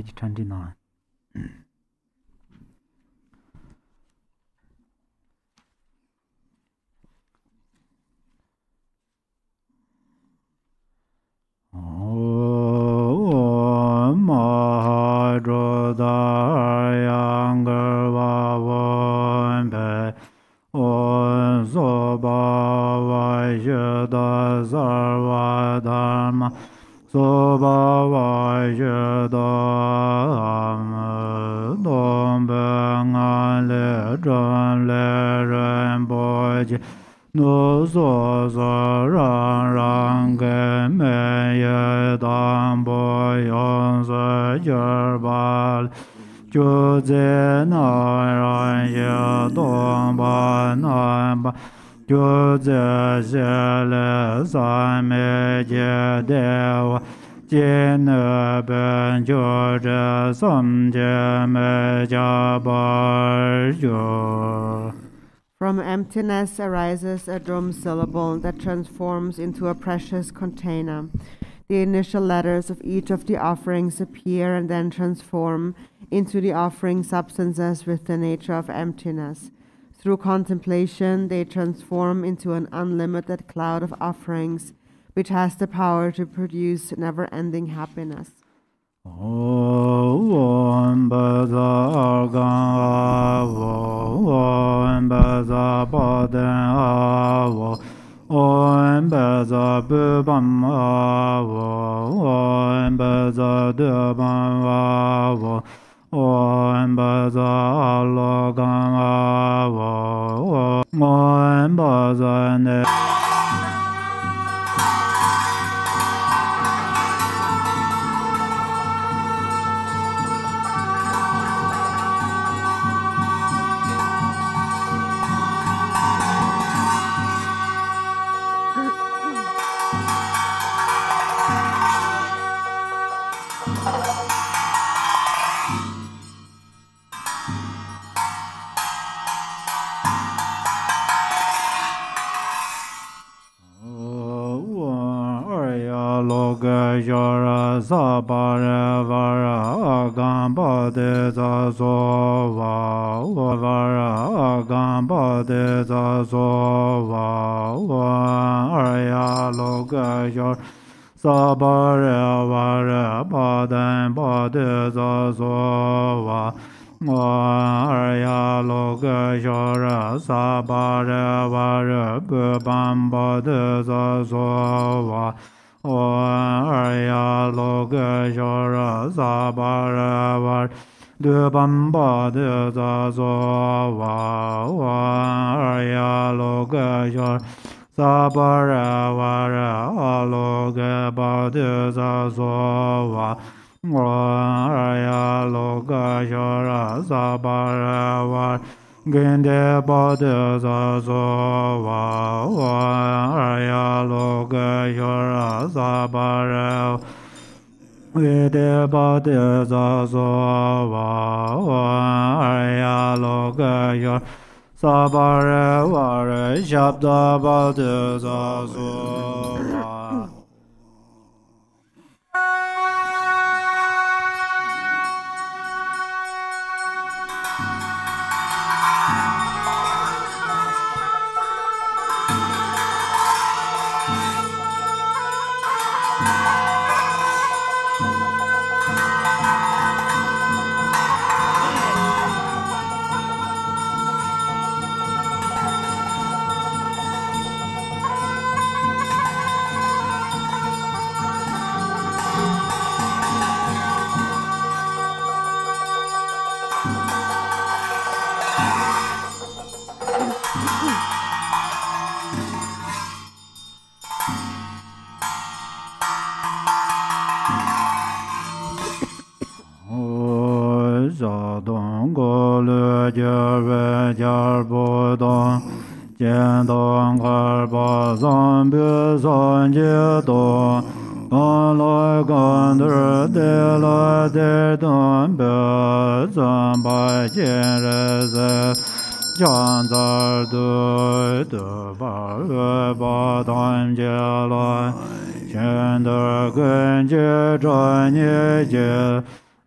page 29. No so so rang rang ge me ye dang bo yon se jer ba ju ze na ran ye dong ba na ba ju ze se le san me je de wa jie ne ben ju zhe sam jie me jia ba ju. From emptiness arises a drum syllable that transforms into a precious container. The initial letters of each of the offerings appear and then transform into the offering substances with the nature of emptiness. Through contemplation, they transform into an unlimited cloud of offerings, which has the power to produce never-ending happiness. Om Baza Avo, Om Baza Baden Avo, Om Baza Bubam Avo, Om Baza Dubam Avo, Om Baza Alogam Avo, Om Baza Ne. Jara Sabara Vara Agamba de Zazova Vara Agamba de Zazova Arya Loga Jara Sabara Vara Baden Bade Zazova Arya Loga Jara Sabara Vara Bubamba de Zazova Arya Loga Jara Sabara Var Dubamba de Zazova Arya Loga Jara Sabara Var Loga Bade Zazova Arya Loga Jara Sabara Var Gende Bade Zazova Arya Loga Jara Sabara Gende Bade Zazova Arya Loga Jara Sabara Var Shabda Bade Zazova.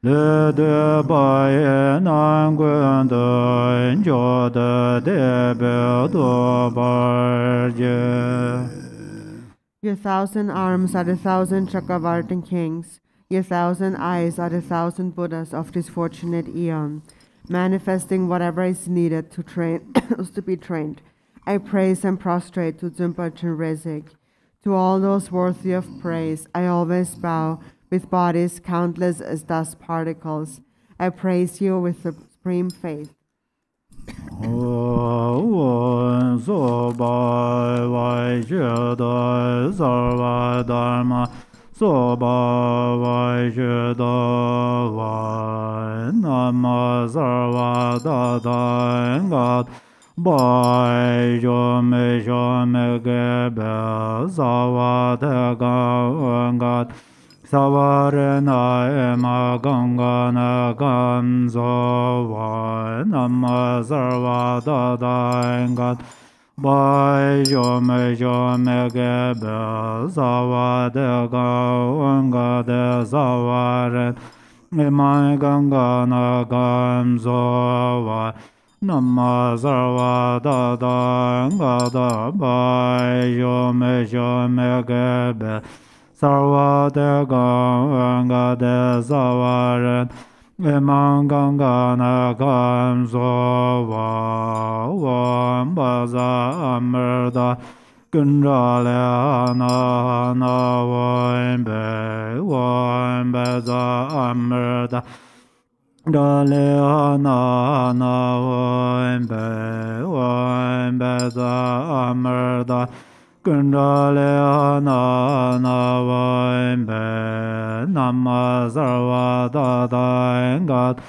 le de ba ye nan guen de jo de be do ba je. Your 1,000 arms are the 1,000 Chakravartin kings. Your 1,000 eyes are the 1,000 Buddhas of this fortunate eon, manifesting whatever is needed to train to be trained. I praise and prostrate to Dzumpa Rinpoche. To all those worthy of praise, I always bow with bodies countless as dust particles. I praise you with supreme faith. So ba vai je da sarva dharma so ba vai je da vai nama sarva da da ga bai jo me ge be sa va de ga Savarena ema ganga na gam so va nama sarva da da ga bai jo me ge be sa va de ga de sa va ema ganga na gam so va nama sarva da da ga da bai jo me ge be Sarva de ganga de savaran emang ganga na kam so va baza amerda kundrale na vain baza amerda dale na vain baza amerda Kundale na vain be nama sarva da da gat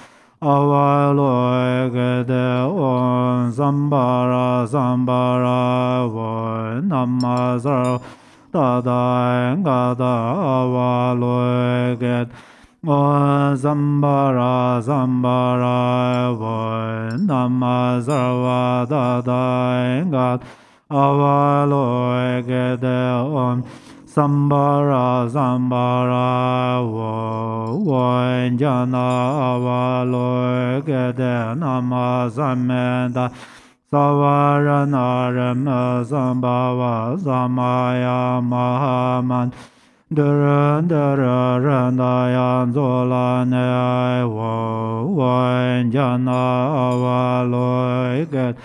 avaloy gede on sambara voy nama sarva da da gat avaloy gede on sambara voy nama sarva da da gat Avaloy gede om sambara voy jana avaloy gede nama samenda savarana rema sambhava samaya mahaman Darandayan zolane voy jana avaloy gede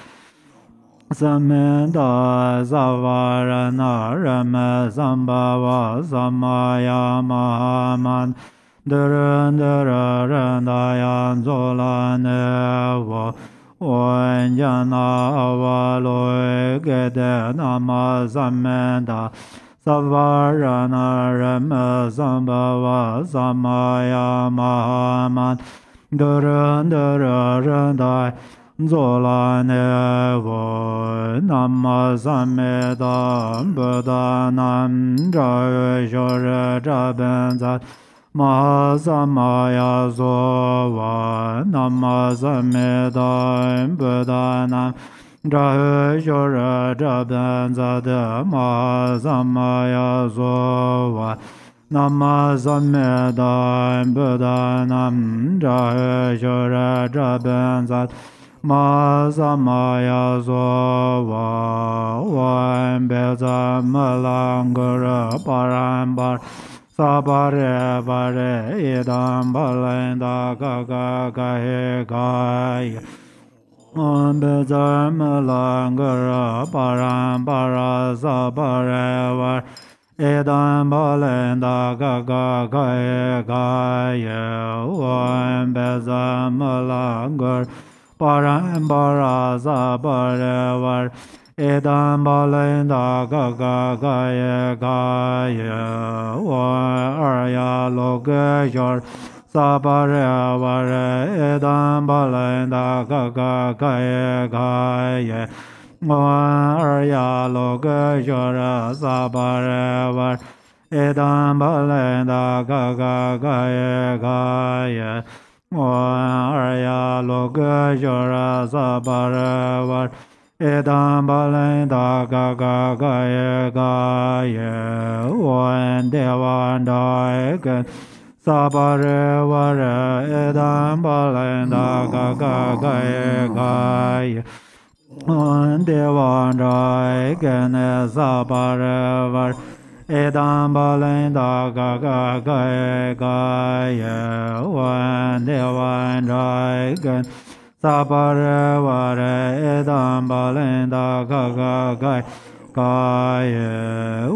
Samenda Savarana Rama Sambhava Samaya Mahaman Darandayan Zolane Vanjana Avaloy Gede Nama Samenda Savarana Rama Sambhava Samaya Mahaman Darandayan Zolane voy nama sameda buddhanam jayashore jabenzat mahasamaya sova nama sameda buddhanam jayashore jabenzat mahasamaya sova nama sameda buddhanam jayashore jabenzat Masamaya sova vain beza malangara parambar sabare bare idam balenda gaga gahe gaya beza malangara parambara sabare var idam balenda gaga gahe gaya vain beza malangara Parambara Sabarevar Edam Balenda Gaga Gaya Gaya Arya Logeshar Sabarevar Edam Balenda Gaga Gaya Gaya Arya Logeshar Sabarevar Edam Balenda Gaga Gaya Gaya Arya Logeshara Sabarevar Edam Balenda Gaga Gaya Gaya Devan Daikan Sabare vare edam balenda gaga gaya Devandra gane sabare vare edam balenda gaga gaya Devandra gane sabare vare edam balenda gaga gaya Kaya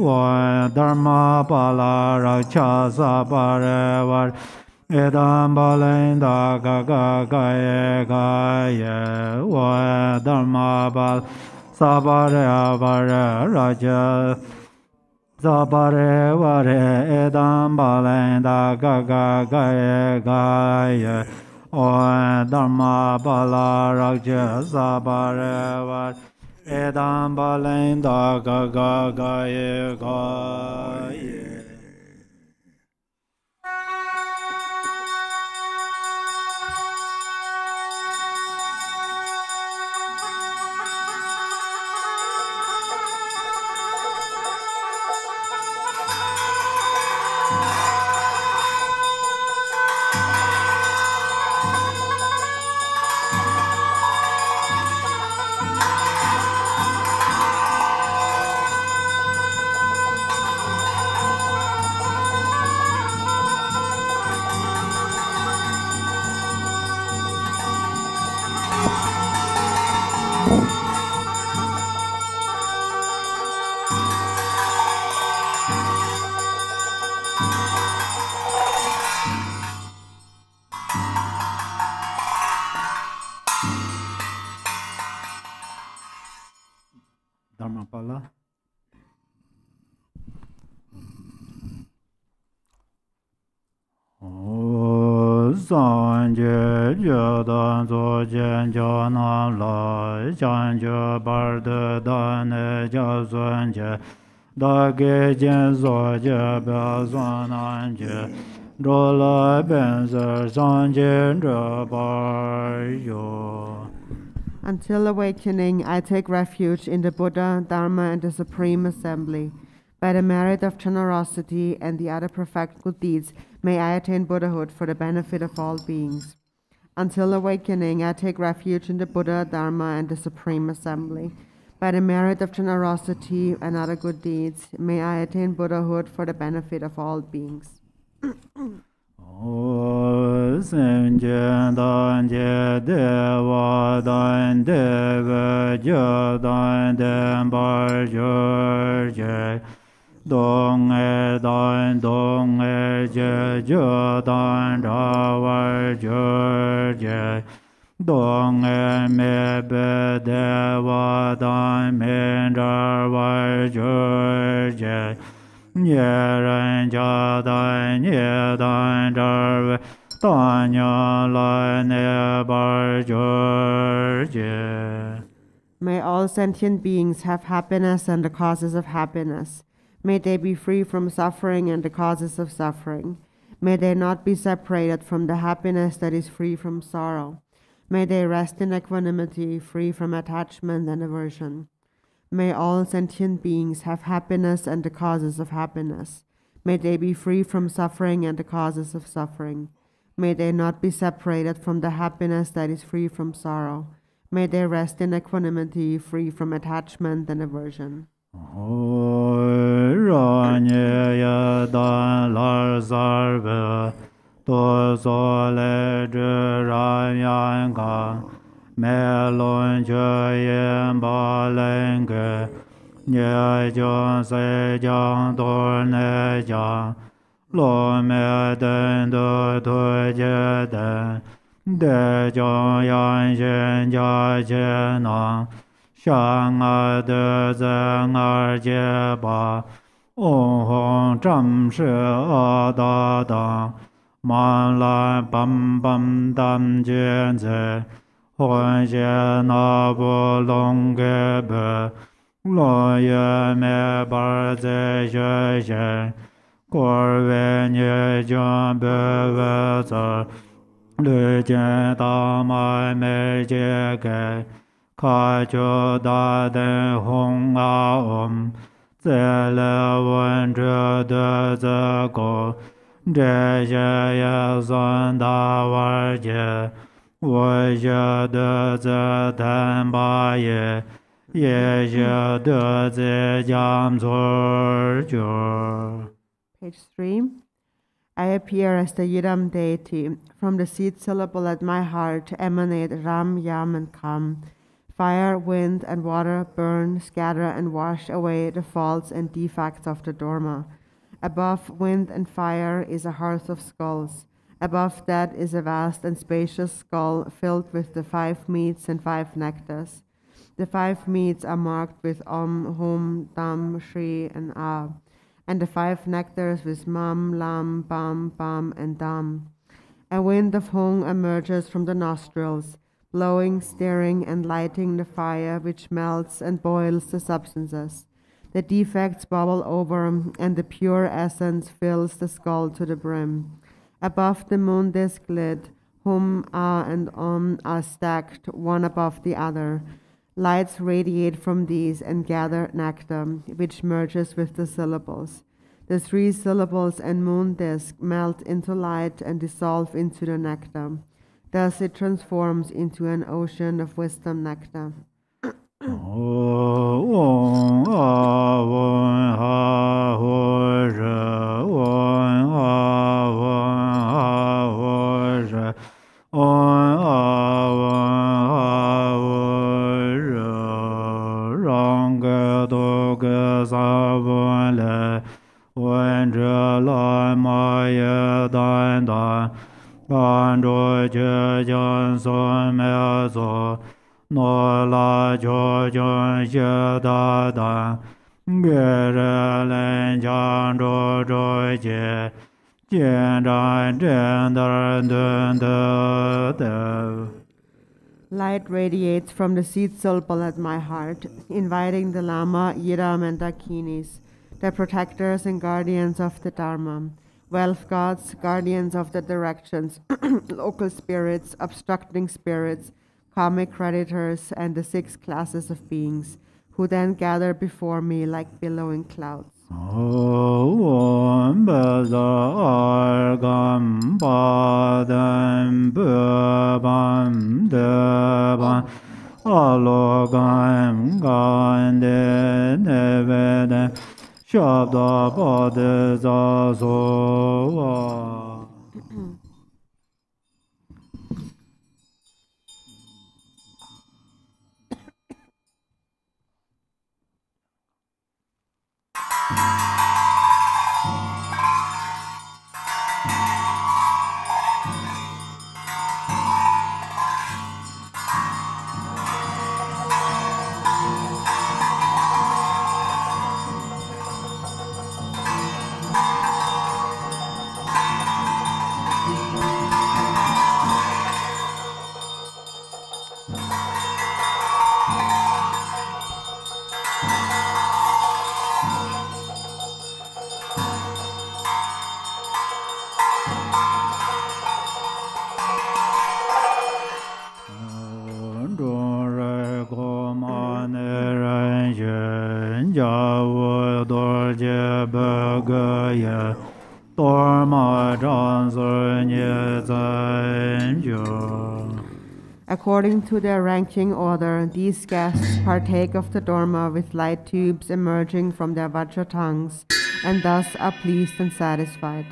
Dharma Pala Raksha Sabare Var Edam Balenda Gaga Kaya Kaya Dharma Pala Sabare Var Raksha Sabare Var Edam Balenda Gaga Kaya Kaya Dharma Pala Raksha Sabare Var Edam balenda gaga gaye gaye. Dharmapala. San je je dan zo jian jia nan la jian je bar de dan ne jia sun je da ge jian zo je bia zuan nan je zhuo le ben se san jian zhe bar yu. Until awakening, I take refuge in the Buddha, Dharma, and the Supreme Assembly. By the merit of generosity and the other perfect good deeds, may I attain Buddhahood for the benefit of all beings. Until awakening, I take refuge in the Buddha, Dharma, and the Supreme Assembly. By the merit of generosity and other good deeds, may I attain Buddhahood for the benefit of all beings. Sen je dan je deva dan deva je dan den bar je dong e je dan ra var je dong e me be deva dan men ra var je Nye ren jia dan nye dan zhe dan ya lai ne bar je. May all sentient beings have happiness and the causes of happiness. May they be free from suffering and the causes of suffering. May they not be separated from the happiness that is free from sorrow. May they rest in equanimity, free from attachment and aversion. May all sentient beings have happiness and the causes of happiness. May they be free from suffering and the causes of suffering. May they not be separated from the happiness that is free from sorrow. May they rest in equanimity, free from attachment and aversion. Mẹ luôn chơi yên ba lên kề nhớ cho xây cho tôi nè cho lo mẹ tên tôi thôi chế tên để cho yên xin cho chế năng sang ở tự dân ở chế bà ủng hộ trăm sự ở đó đó mà lại bấm bấm tâm chuyên chế Huan xie na bu long ge be, lo ye me bar ze xue xie, guo wei nie jian be we zi, lu jian da mai mei jie ge, kai ju da den hong a zai le wen zhe de zi gu, 这些也算大玩界，我觉得这坦白也觉得这讲错就。Page 3. I appear as the Yidam deity. From the seed syllable at my heart emanate Ram, Yam, and Kam. Fire, wind, and water burn, scatter, and wash away the faults and defects of the Dharma. Above wind and fire is a hearth of skulls. Above that is a vast and spacious skull filled with the 5 meats and 5 nectars. The 5 meats are marked with Hum, Dam, Shri, and A, and the 5 nectars with Mam, Lam, Bam, Bam, and Dam. A wind of Hung emerges from the nostrils, blowing, stirring, and lighting the fire which melts and boils the substances. The defects bubble over, and the pure essence fills the skull to the brim. Above the moon disk lid, Hum, Ah, and are stacked one above the other. Lights radiate from these and gather nectar, which merges with the syllables. The 3 syllables and moon disk melt into light and dissolve into the nectar. Thus it transforms into an ocean of wisdom nectar. Light radiates from the seed syllable at my heart, inviting the Lama, Yidam, and Dakinis, the protectors and guardians of the Dharma, wealth gods, guardians of the directions, local spirits, obstructing spirits, karmic creditors, and the 6 classes of beings, who then gather before me like billowing clouds. According to their ranking order, these guests partake of the Dharma with light tubes emerging from their Vajra tongues, and thus are pleased and satisfied.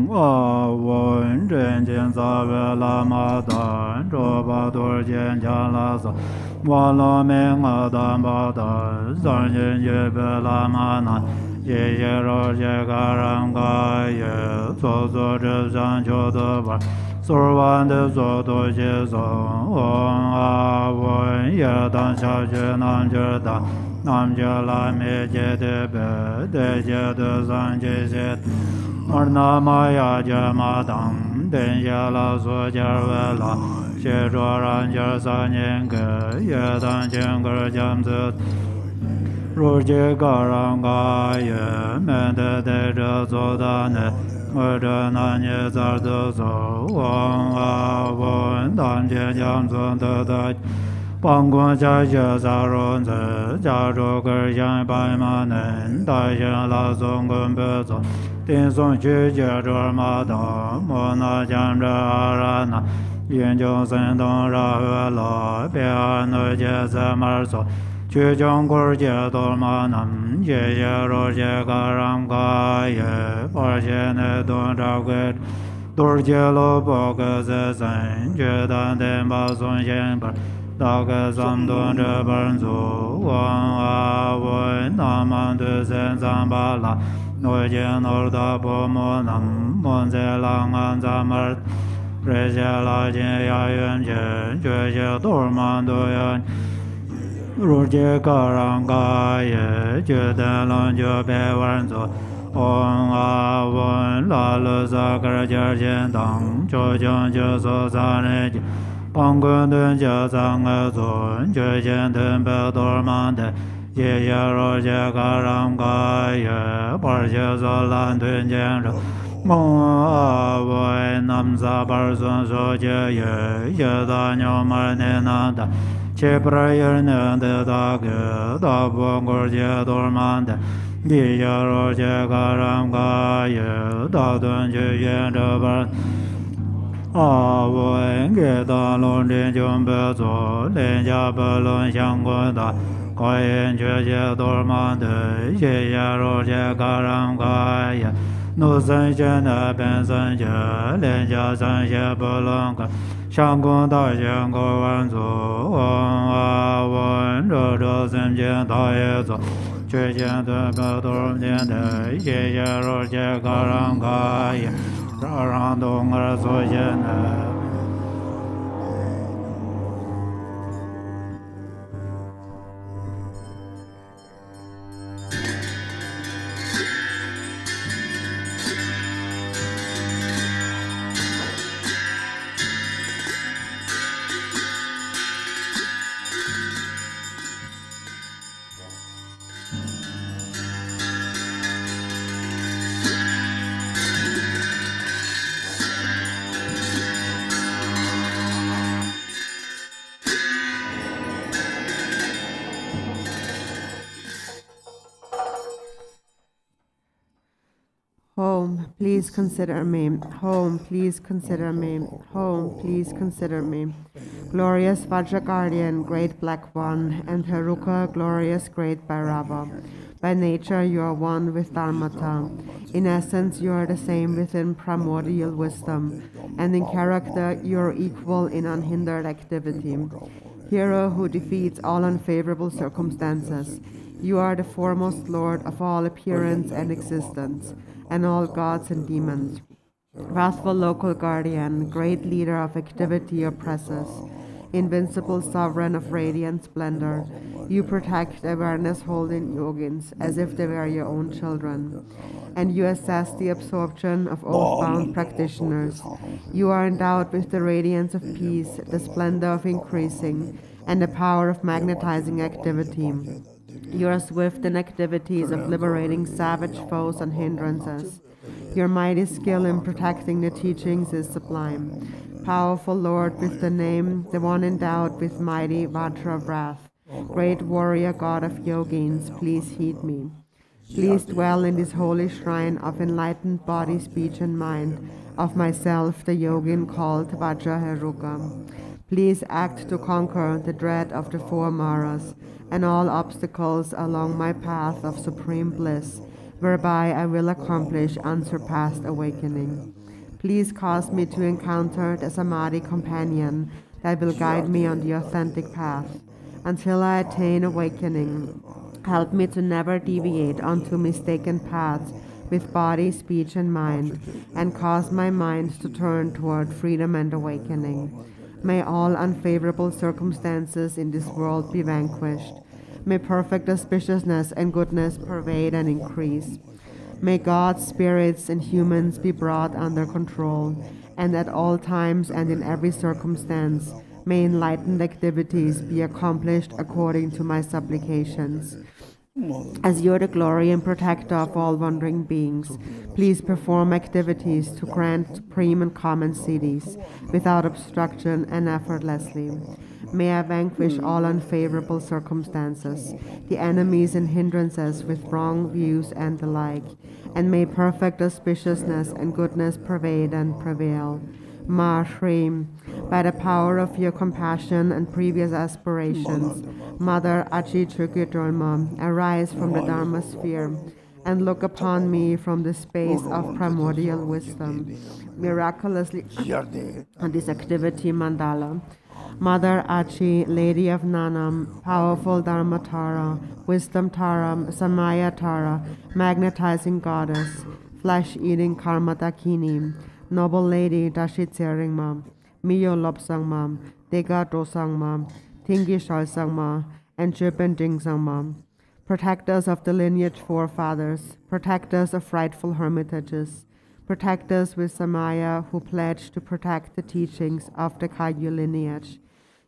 a won zhen jian za ve la ma dan zhuo ba du jian jian la sa wa la ming a dan ba da zan jian ye be la ma na ye ye ro ye ga ran ga ye zuo zuo zhe zhan qiu de ba su wan de zuo du jie zong wong a won ye dan xia jue nan jie da nam jie la me jie de be de jie de zan jie xie na ma ya jie ma dang den xie la su jie wei la xie zhuo ran jie san nian ge ye dan jian ge jian zi ru jie ga ran ga ye men de de zhe zuo da ne我这南耶在的走，往啊问当天将尊的的，帮光下学在容子，家住根香白马能，大仙老松根别走，定松去接着马道，莫那将着阿拉那，研究神通绕月老，别安那接在马走。去将kur je dorma nam ye ye ro je ga ram ga ye par je ne don ra ge dor je lo bo ge ze zhen je dan de ma song xian par da ge sam don zhe ban zu wang a wen na man de zhen zang ba la no je no da bo mo nam mon ze lang an za mar re je la jin ya yuan je jue je dorma do yan ru jie ga ran ga ye jue de lang jue bei wan zuo ong a wen la le za ge jie jian dang zhou jiang jie su za ne ji bang gun dun jie zang e zun jue jian dun bei dor man de ye ye ru jie ga ran ga ye bar jie zuo lan dun jian zhou mong a wen nam za bar sun su jie ye ye da niu ma ne na da che pra yer ne de da ge da bo ngor je dor man de ye ya ro je ga ram ga ye da dun je ye de ba a wen ge da lon de jiong be zuo len jia be lon xiang guan da ga yin jue je dor man de ye ya ro je ga ram ga ye nu san xian de ben san jie len jia san xie be lon ga上供大仙高万祖，王阿文这这三千大爷祖，却见的个多少年的，夜夜若见个人个也，让东儿所见的。Home, please consider me. Home, please consider me. Home, please consider me. Glorious Vajra Guardian, Great Black One, and Heruka, glorious Great Bhairava. By nature you are one with Dharmata. In essence you are the same within primordial wisdom, and in character you are equal in unhindered activity. Hero who defeats all unfavorable circumstances, you are the foremost Lord of all appearance and existence, and all gods and demons. Wrathful local guardian, great leader of activity oppressors, invincible sovereign of radiant splendor, you protect awareness holding yogins as if they were your own children, and you assess the absorption of oath-bound practitioners. You are endowed with the radiance of peace, the splendor of increasing, and the power of magnetizing activity. You are swift in activities of liberating savage foes and hindrances. Your mighty skill in protecting the teachings is sublime. Powerful Lord with the name, the one endowed with mighty Vajra of wrath, great warrior god of yogins, please heed me. Please dwell in this holy shrine of enlightened body, speech, and mind, of myself, the yogin called Vajra Heruka. Please act to conquer the dread of the four maras and all obstacles along my path of supreme bliss, whereby I will accomplish unsurpassed awakening. Please cause me to encounter the Samadhi companion that will guide me on the authentic path. Until I attain awakening, help me to never deviate onto mistaken paths with body, speech, and mind, and cause my mind to turn toward freedom and awakening. May all unfavorable circumstances in this world be vanquished. May perfect auspiciousness and goodness pervade and increase. May God's spirits and humans be brought under control, and at all times and in every circumstance, may enlightened activities be accomplished according to my supplications. As you are the glory and protector of all wandering beings, please perform activities to grant supreme and common siddhis without obstruction and effortlessly. May I vanquish all unfavorable circumstances, the enemies and hindrances with wrong views and the like, and may perfect auspiciousness and goodness pervade and prevail. Ma Shri, by the power of your compassion and previous aspirations, Mother Achi Chukidolma, arise from the Dharma sphere and look upon me from the space of primordial wisdom, miraculously on this activity mandala. Mother Achi, Lady of Nanam, powerful Dharma Tara, Wisdom Tara, Samaya Tara, magnetizing goddess, flesh-eating Karma Dakini, Noble Lady Dashitseringma, Miyo Lopsangma, Dega Dosangma, Tingi Shalsangma, and Chipending Sangma. Protectors of the lineage forefathers, protectors of rightful hermitages, protectors with Samaya who pledge to protect the teachings of the Kagyu lineage.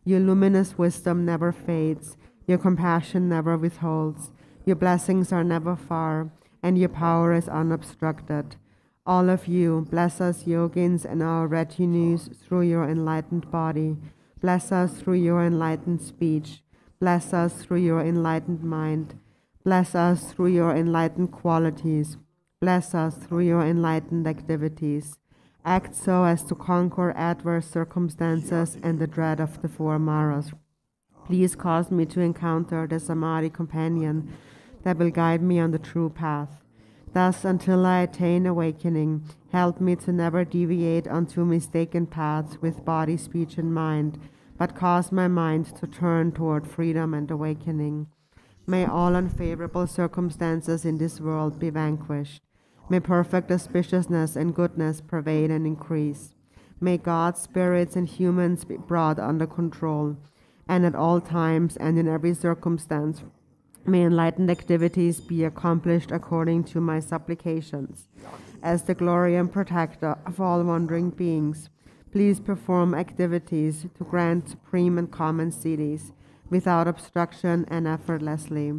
Your luminous wisdom never fades, your compassion never withholds, your blessings are never far, and your power is unobstructed. All of you, bless us yogins and our retinues through your enlightened body. Bless us through your enlightened speech. Bless us through your enlightened mind. Bless us through your enlightened qualities. Bless us through your enlightened activities. Act so as to conquer adverse circumstances and the dread of the four maras. Please cause me to encounter the Samadhi companion that will guide me on the true path. Thus, until I attain awakening, help me to never deviate onto mistaken paths with body, speech, and mind, but cause my mind to turn toward freedom and awakening. May all unfavorable circumstances in this world be vanquished. May perfect auspiciousness and goodness pervade and increase. May God's spirits and humans be brought under control, and at all times and in every circumstance, may enlightened activities be accomplished according to my supplications. As the glory and protector of all wandering beings, please perform activities to grant supreme and common siddhis without obstruction and effortlessly.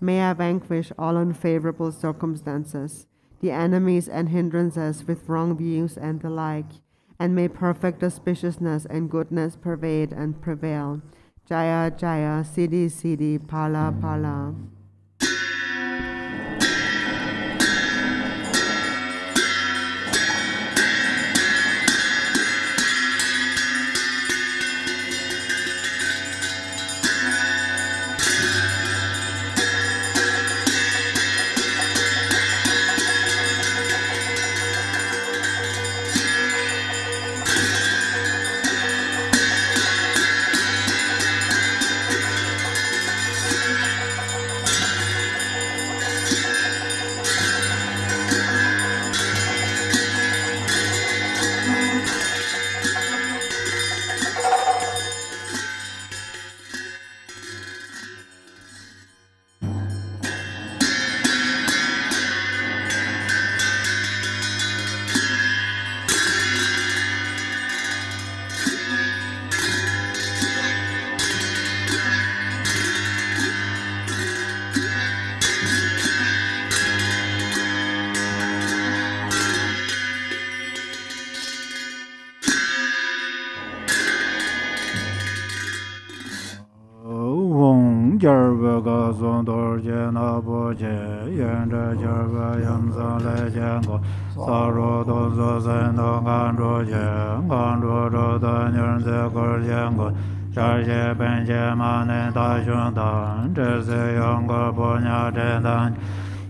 May I vanquish all unfavorable circumstances, the enemies and hindrances with wrong views and the like, and may perfect auspiciousness and goodness pervade and prevail. Jaya Jaya, Siddhi Siddhi, Pala Pala.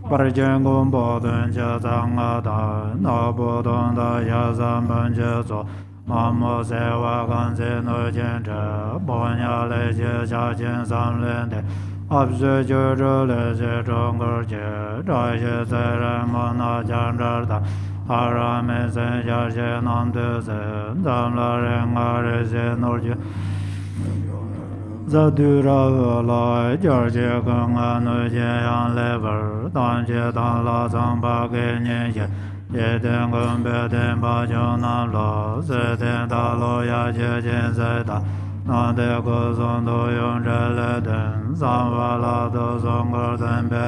Par chen gong po dun che zang nga da, na po dong da ya san pen che zo, ma mo se wa gan se no chen che, po nya le che cha chen san len de, ap se che che le se chong ger che, cha she se re mo na chan zar da, ha ra me se cha she nan de se, zam la re nga re se no che, za du ra la jar che kong a no che yang le ver dan che dan la sang ba ge nye che ye den gong be den ba chong nam la se den da lo ya che chen se da na de ko song do yong che le den sang wa la do song ge den be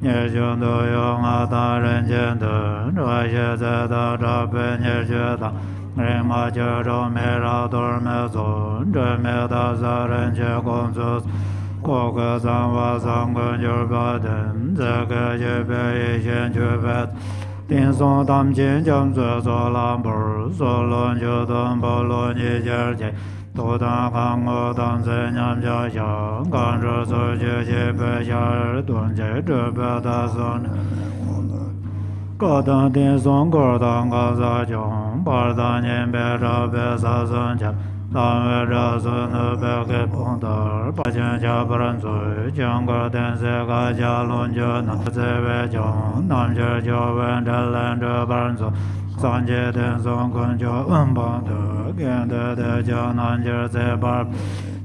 nye chong do yong a da ren chen de ra che se da ra be nye che da re ma che ro me ra do me zo re me da sa ren che gong zu ko ge zang wa zang ge ju ba den ze ge je be yi xian ju be din song dam jin jiang zu zo lan bu so lon ju dong bo lo ni jie jie do dan gang ge dan ze nyam jia xia gan zhe su jie jie be xia dun jie zhe be da song ga dan din song ge dan ga za jiang ba dan nian be zha be sa song jia dan we zha su nu be ge pong de ba qian jia bu ren zui jiang ge den se ga jia lun jie na ze we jiang nan jie jiao wen zhe len zhe ba ren zui san jie den song kun jiao wen bang de gen de jia nan jie ze ba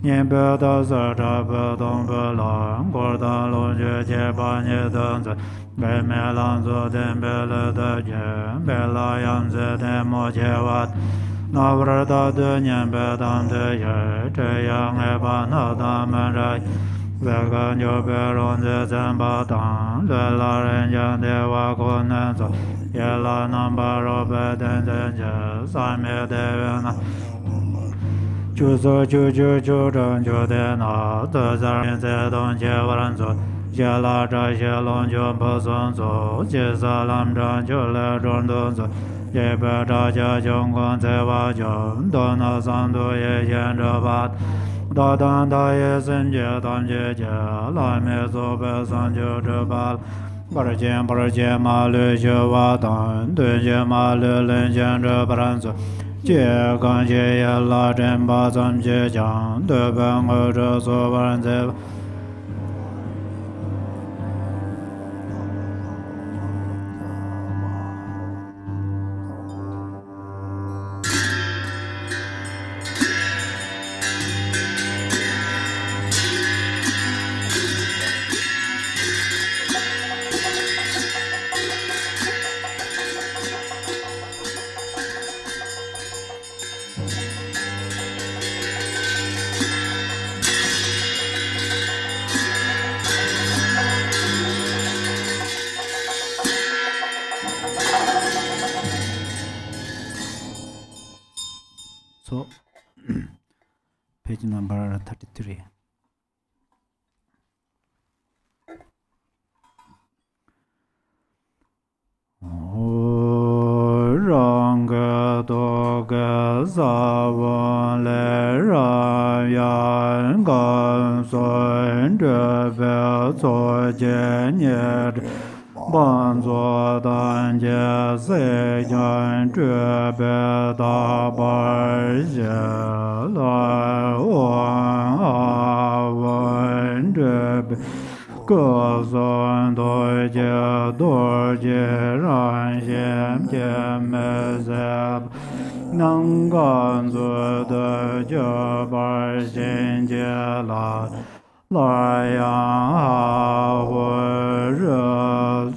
nian be da se zha be dong be lan guo dan lun jie jie ba nie den zui be me lan zu den be le de jie be la yang ze den mo jie wat na vr da de nian be dan de ye zhe yang e ba na da men rai ve ge niu be rong ze zhen ba dang le la ren jiang de wa guo nan zu ye la nan ba ro be den zhen jie san me de wen na ju su ju zheng ju de na de zhen ze dong jie wen zu ye la zha xie long ju po song zu jie sa lam zhang ju le zhong dong zu ye be zha jia jiong guan zai wa jiong do na san du ye xian zhe ba da dan da ye sen jie dan jie jie la me su be san ju zhe ba par jian ma lu xue wa dan dun jie ma lu len xian zhe ba ran zu jie gang jie ye la zhen ba zam jie jiang de ben ge zhe su ba ran zai So, page number 33. Rang do ge za wen le ran yan gan sun zhe be zuo jie nie ban zuo dan jie sei jian zhe be da ba xie lai wan a wen zhe be ge san doi jie doi jie ran xian jie me ze nang gan zu de jie ba xin jie la lai yang ha wu zhe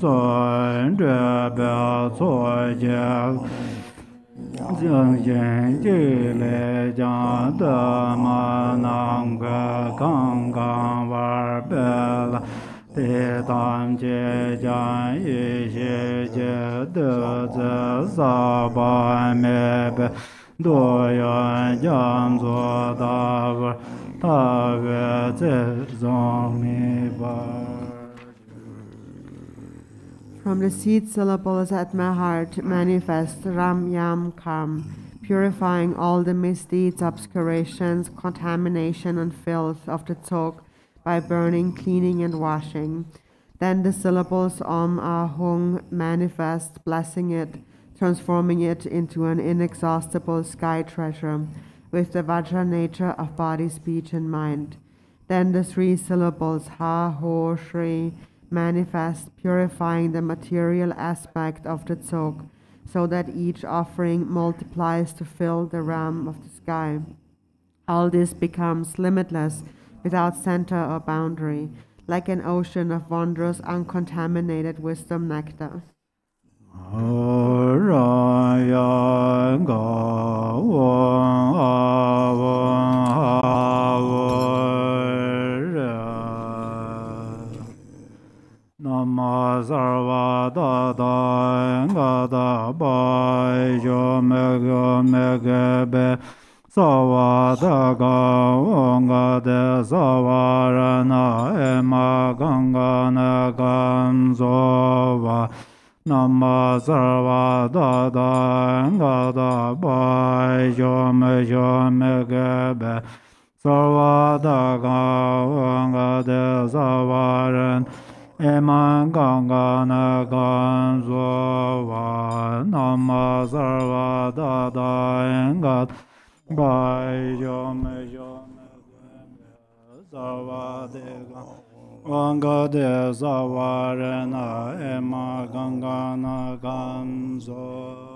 sun zhe be zuo jie jiang xian ji le jiang de ma nang ge gang gang wa be la de dan jie jiang yi xie jie de zhe sa ba me be du yuan jiang zuo da ge da ge zhe zong mi ba. From the seed syllables at my heart manifest Ram Yam Kam, purifying all the misdeeds, obscurations, contamination, and filth of the tzok by burning, cleaning, and washing. Then the syllables Om Ahung manifest, blessing it, transforming it into an inexhaustible sky treasure, with the Vajra nature of body, speech, and mind. Then the 3 syllables Ha, Ho, Shri manifest, purifying the material aspect of the Dzog, so that each offering multiplies to fill the realm of the sky. All this becomes limitless, without center or boundary, like an ocean of wondrous, uncontaminated wisdom nectar. Nama sarva dada gada bai jo mega mega be sawa daga onga de savarana ema ganga na ganzova Nama sarva dada gada bai jo mega be sawa daga onga de savarana Eman ganga na ganzova Nama sarva dada engat Bai jome sarva dega Ganga de savarena Ema ganga na ganzova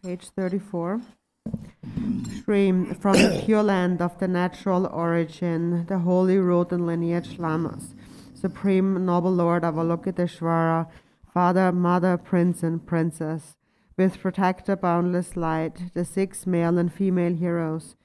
Page 34. Stream from the pure land of the natural origin, the holy root and lineage lamas, Supreme Noble Lord Avalokiteshvara, Father, Mother, Prince, and Princess, with protector boundless light, the 6 male and female heroes,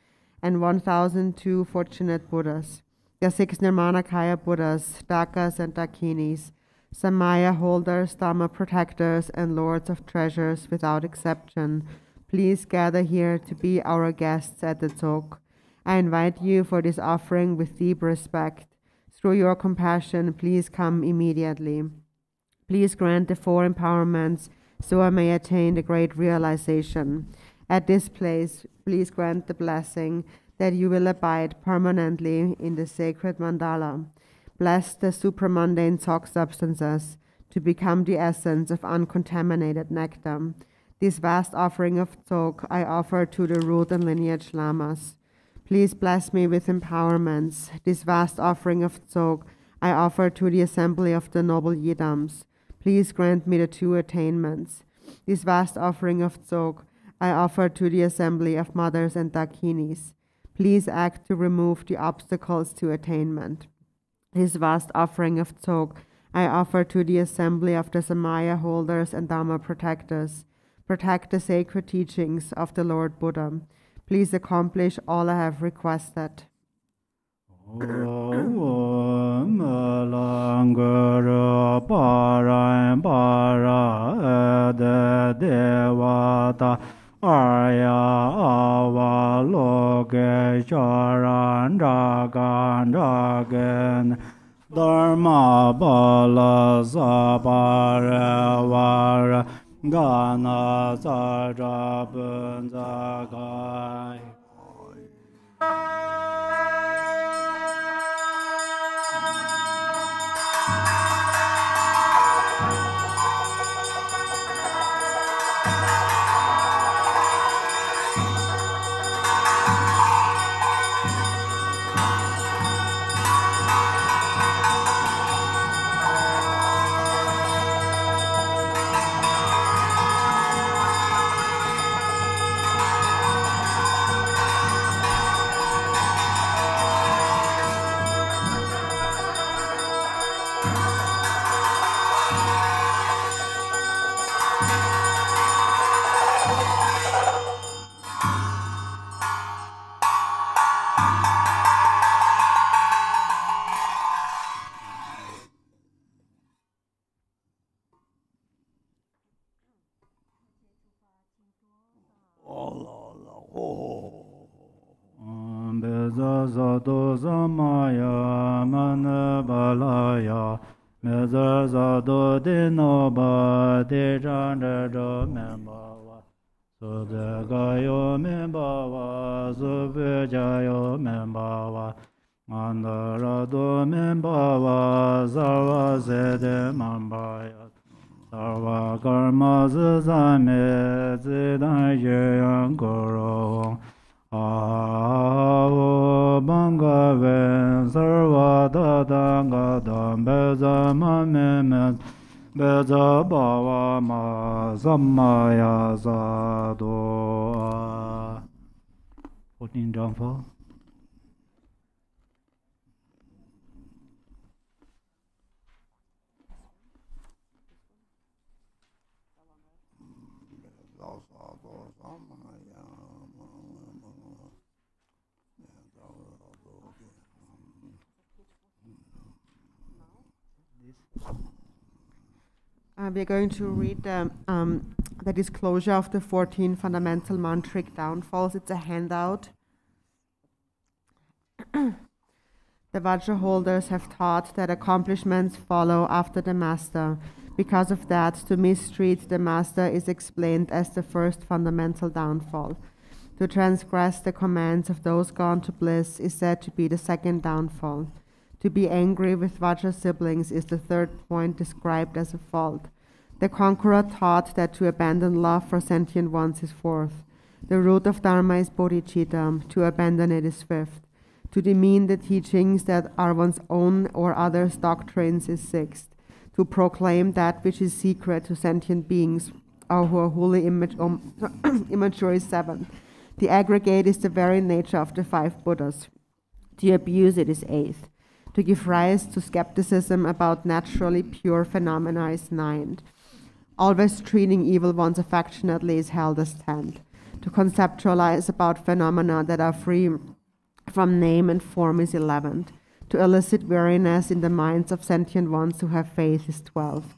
and 1002 fortunate Buddhas, the 6 Nirmanakaya Buddhas, Dakas and Dakinis, Samaya holders, Dhamma protectors, and lords of treasures without exception, please gather here to be our guests at the Dzog. I invite you for this offering with deep respect. Through your compassion, please come immediately. Please grant the 4 empowerments so I may attain the great realization. At this place, please grant the blessing that you will abide permanently in the sacred mandala. Bless the supramundane Dzog substances to become the essence of uncontaminated nectar. This vast offering of Dzog I offer to the root and lineage lamas. Please bless me with empowerments. This vast offering of Dzog I offer to the assembly of the noble Yidams. Please grant me the 2 attainments. This vast offering of Dzog I offer to the assembly of mothers and Dakinis. Please act to remove the obstacles to attainment. This vast offering of Dzog I offer to the assembly of the Samaya holders and Dhamma protectors. Protect the sacred teachings of the Lord Buddha. Please accomplish all I have requested. Dharma bala sabara Gana Saja Bunzakai. Zato Samaya Manabalaya Meza Zato Dinoba Dejandado Membawa Sudagayo Membawa Subejayo Membawa Mandarado Membawa Sarva Sede Mambaya Sarva Karma Zame Zidan Yeyan Guru Aho Bangave Sarva Dadanga Beza Mamemet Beza Bava Ma Samaya Sadho 14 downfall. We're going to read the disclosure of the 14 fundamental mantric downfalls. It's a handout. The Vajra holders have taught that accomplishments follow after the master. Because of that, to mistreat the master is explained as the first fundamental downfall. To transgress the commands of those gone to bliss is said to be the second downfall. To be angry with Vajra siblings is the third point described as a fault. The conqueror taught that to abandon love for sentient ones is fourth. The root of Dharma is bodhicitta. To abandon it is fifth. To demean the teachings that are one's own or others' doctrines is sixth. To proclaim that which is secret to sentient beings or who are wholly immature is seventh. The aggregate is the very nature of the 5 Buddhas. To abuse it is 8th. To give rise to skepticism about naturally pure phenomena is 9th. Always treating evil ones affectionately is held as 10th. To conceptualize about phenomena that are free from name and form is 11th. To elicit weariness in the minds of sentient ones who have faith is 12th.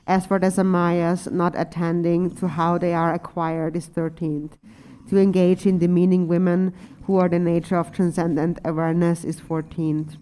As for the samayas, not attending to how they are acquired is 13th. To engage in demeaning women who are the nature of transcendent awareness is 14th.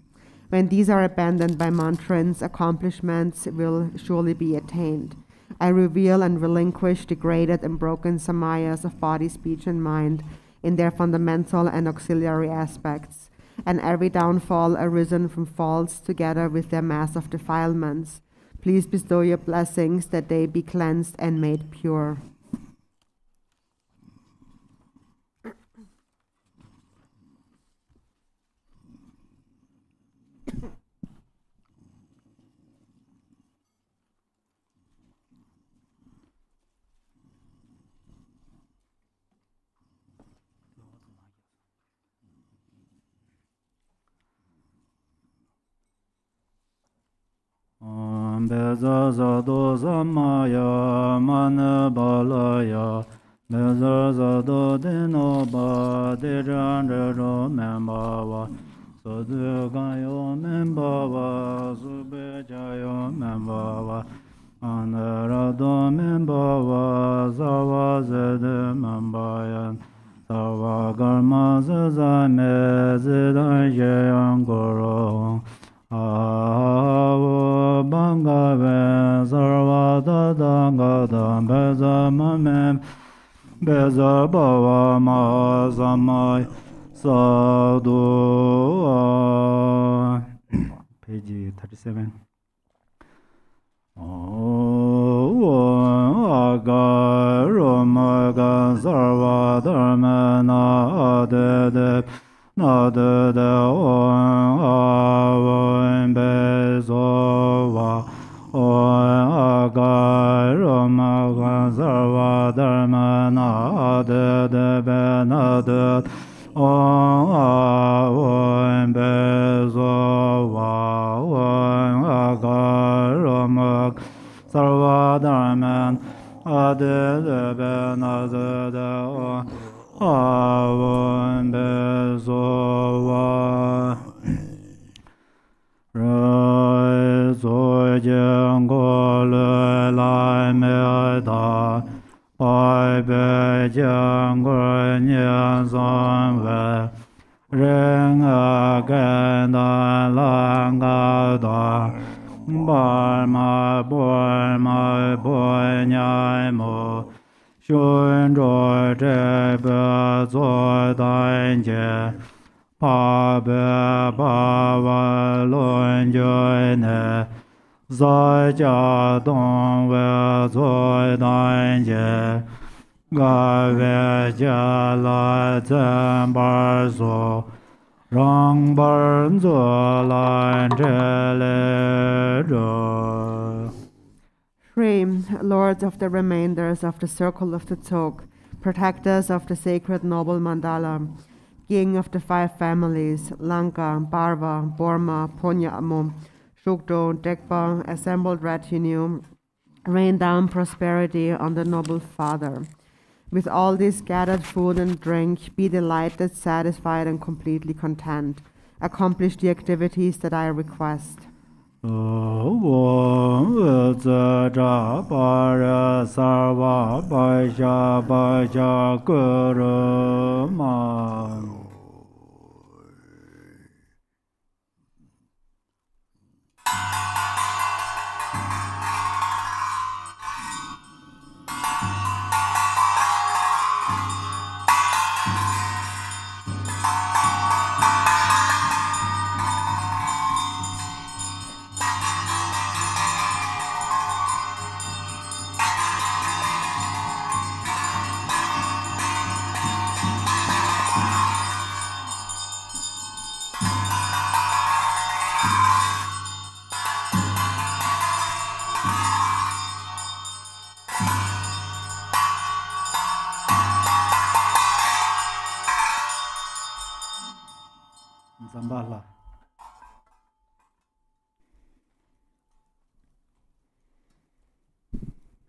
When these are abandoned by mantrans, accomplishments will surely be attained. I reveal and relinquish degraded and broken samayas of body, speech, and mind in their fundamental and auxiliary aspects, and every downfall arisen from faults together with their mass of defilements. Please bestow your blessings that they be cleansed and made pure. Beza zado samaya mana balaya Beza zado dino ba dejan rero membawa Sadu gayo membawa Sube jayo membawa Anarado membawa Zawa zede membayan Sawa garma zezame zedan yeyan goro Avo bangave sarvada dangada beza mamem beza bhava ma samay sadhu. Page 37. Agaromaga sarva dharmana adede Nada da on avon bezova on agaroma sarva dharmana de benada on avon bezova on agaroma sarva dharmana de benada Avon bezova Rai zoi jian go le lai me da Bai bei jian go nian san wei Ren a gen dan lang ga da Bar ma boi nyai mo Xun zhuo zhe be zuo dan jie, pa be ba wa lun jue ne, zai jia dong we zuo dan jie, ga we jia lai zhen bar su, rang bar zuo lan zhe le zhe. 3. Lords of the remainders of the circle of the Tzok, protectors of the sacred noble mandala, king of the 5 families, Lanka, Barva, Borma, Ponyamo, Shukdo, Dekpa, assembled retinue, rain down prosperity on the noble father. With all this gathered food and drink, be delighted, satisfied, and completely content. Accomplish the activities that I request. Zambala.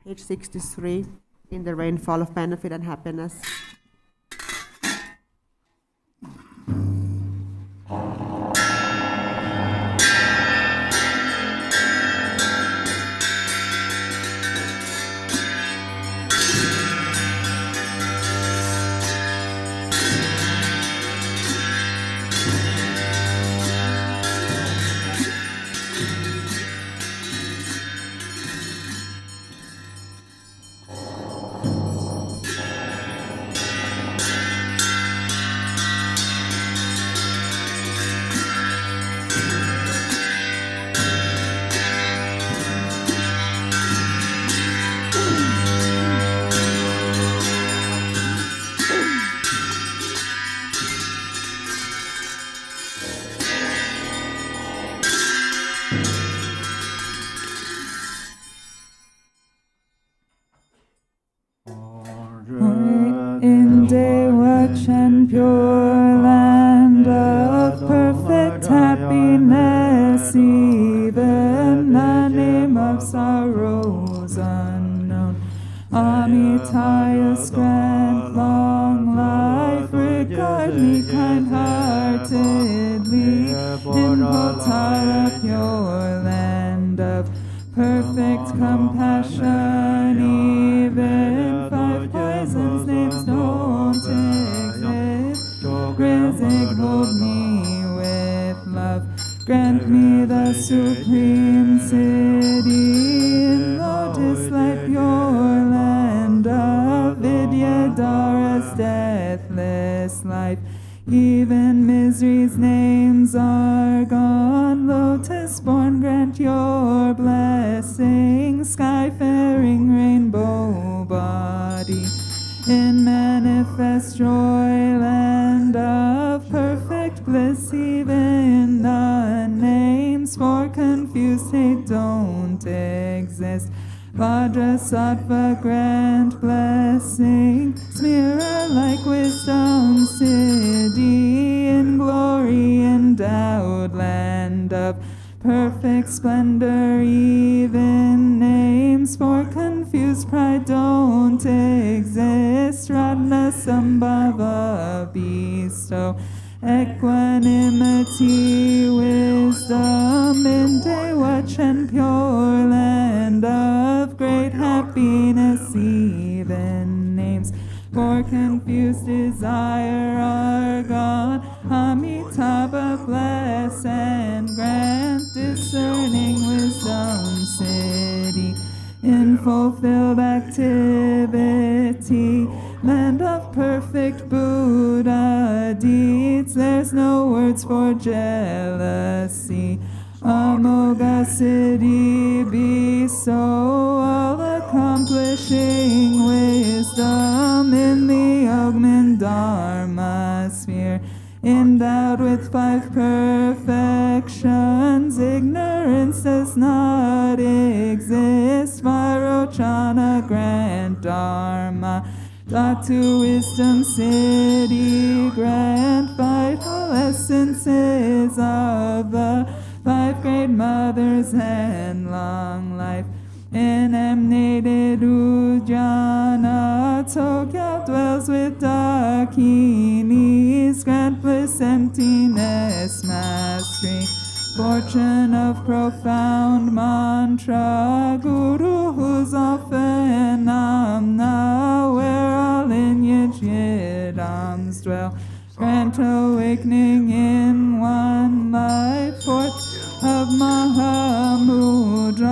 Page 63, in the rainfall of benefit and happiness. In Garchen, pure land of perfect happiness, even the name of sorrows unknown. Amitayus grant long life, regard me kind-heartedly, in Potala, pure land of perfect compassion, even five poisons names don't exist. Rizig, hold me with love, grant me the supreme city in lotus light, pure land of Vidyadhara's deathless life. Even misery's names are gone, lotus-born, grant your blessing, sky-faring rainbow body. In manifest joy, land of perfect bliss, even the names for confused hate don't exist. Vajrasattva, grant blessing, Smira-like wisdom city, in glory endowed land of perfect splendor, even names for confused pride don't exist. Ratnasambhava, bestow equanimity, wisdom in Garchen, pure land of great happiness, even names for confused desire are gone. Amitabha, bless and grant discerning wisdom city, in fulfilled activity, land of perfect Buddha deeds. There's no words for jealousy. Amogha city, be so all-accomplishing wisdom in the Yogman Dharma sphere, endowed with five perfections. Ignorance does not exist. Vairochana, grant Dharma. Dhatu, wisdom city, grant vital essences of the five great mothers and long life. Enamnated Ujjana, Tokyo dwells with Dakinis, grant bliss, emptiness, mastery, fortune of profound mantra, Guru who's often Namna, where all lineage yidams dwell. Grant awakening in one life, fortune of Mahamudra,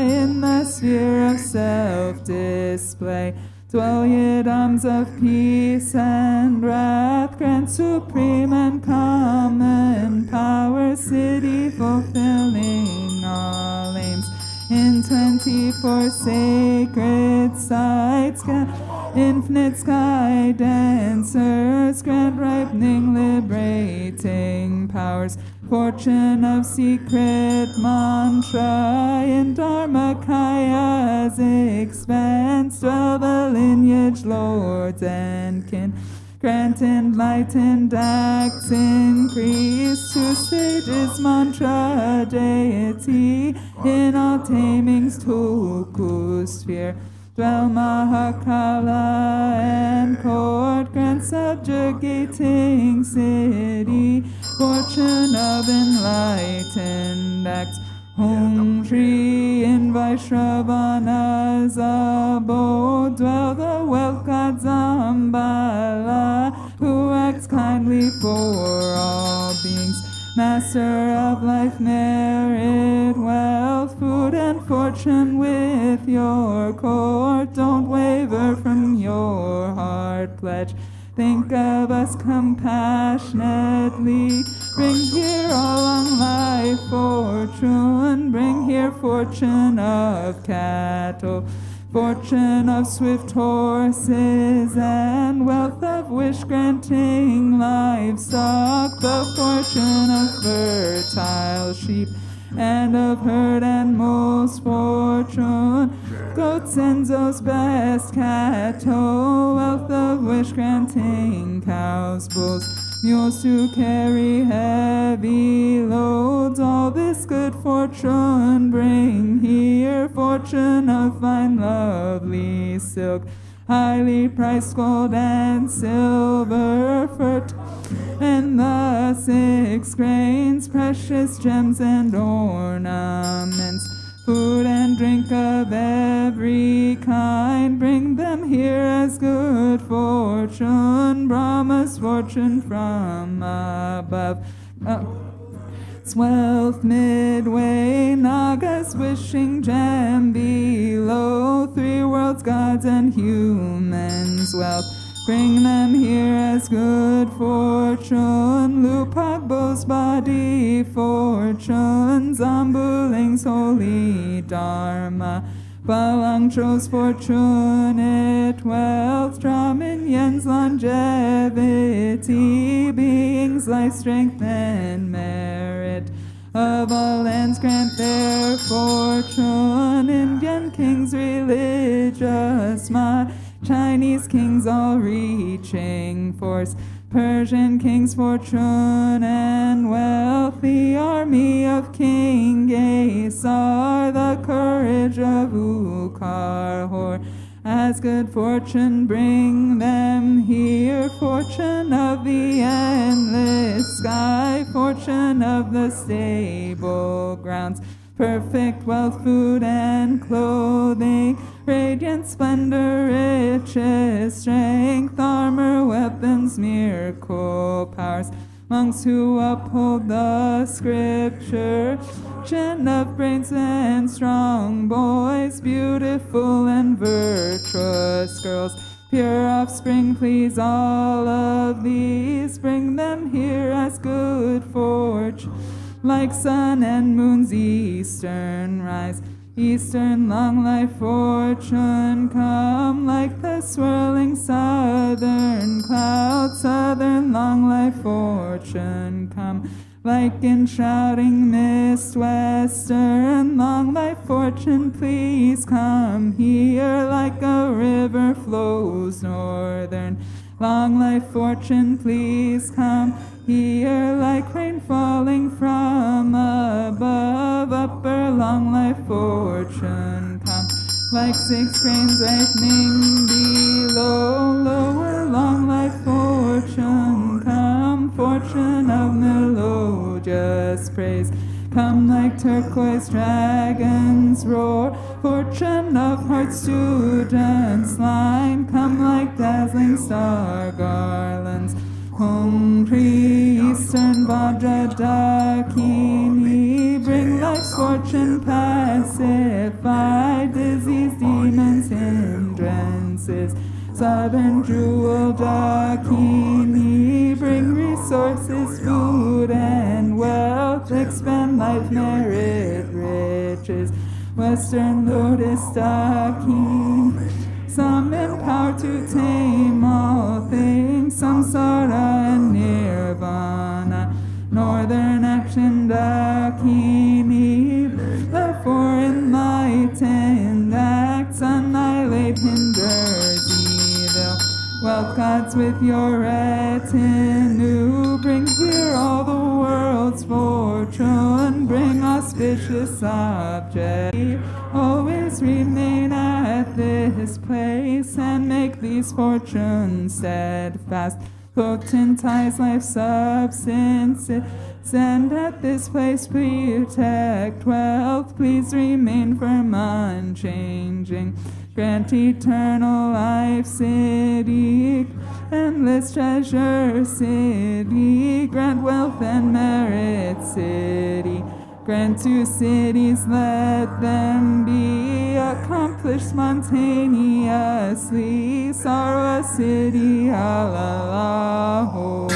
in the sphere of self-display. Dwell yidams of peace and wrath, grant supreme and common power, city fulfilling all aims. In 24 sacred sites, grant infinite sky dancers, grant ripening, liberating powers. Fortune of secret mantra, in Dharmakaya's expanse, dwell the lineage lords and kin. grant enlightened acts increase, 2 stages mantra deity, in all tamings Tuku sphere. Dwell Mahakala and court, grant subjugating city, fortune of enlightened acts. Hong Shri in Vaishravana's abode, dwell the wealth god Zambala, who acts kindly for all beings. Master of life, merit, wealth, food and fortune with your court. Don't waver from your heart pledge. Think of us compassionately. Bring here all long life fortune. Bring here fortune of cattle, fortune of swift horses, and wealth of wish-granting livestock, the fortune of fertile sheep, and of herd and most fortune, goats and those best cattle, wealth of wish-granting cows, bulls, mules to carry heavy loads. All this good fortune bring here, fortune of fine lovely silk, highly priced gold and silver, and the 6 grains, precious gems and ornaments, food and drink of every kind. Bring them here as good fortune, Brahma's fortune from above. Wealth midway, Nagas wishing gem below, 3 worlds, gods and humans' wealth. Bring them here as good fortune, Lupagbo's body fortune, Zambuling's holy dharma, Balangcho's fortunate wealth, Draminyan's longevity, beings life, strength and merit. Of all lands grant their fortune, Indian kings religious might, Chinese kings all reaching force, Persian kings fortune and wealth, the army of King Gesar, the courage of Ukarhor. As good fortune bring them here, fortune of the endless sky, fortune of the stable grounds, perfect wealth, food and clothing, radiant splendor, riches, strength, armor, weapons, miracle powers, monks who uphold the scripture, chin of brains and strong boys, beautiful and virtuous girls, pure offspring, please all of these. Bring them here as good fortune, like sun and moon's eastern rise, eastern long life fortune come, like the swirling southern cloud, southern long life fortune come, like in shouting mist western long life fortune please come here, like a river flows northern long life fortune please come here, like rain falling from above, upper long life fortune come, like 6 grains ripening below, lower long life fortune come, fortune of melodious praise come, like turquoise dragons roar, fortune of heart students line come, like dazzling star garlands. Home tree, eastern Vajra Dakini, bring life's fortune, pacify disease, demons, hindrances. Southern jewel Dakini, bring resources, food and wealth, expand life, merit, riches. Western lotus Dakini, summon power to tame all things, samsara and nirvana. Northern action Dakini, the 4 enlightened acts, annihilate, hinders evil. Wealth gods with your retinue, bring here all the world's fortune, bring auspicious objects. Always remain at this place and make these fortunes steadfast. Cloaked in ties, life's substances, and at this place protect wealth. Please remain firm, unchanging. Grant eternal life, city, endless treasure, city. Grant wealth and merit, city. Grant to cities, let them be accomplished spontaneously. Sarva city, Allahu.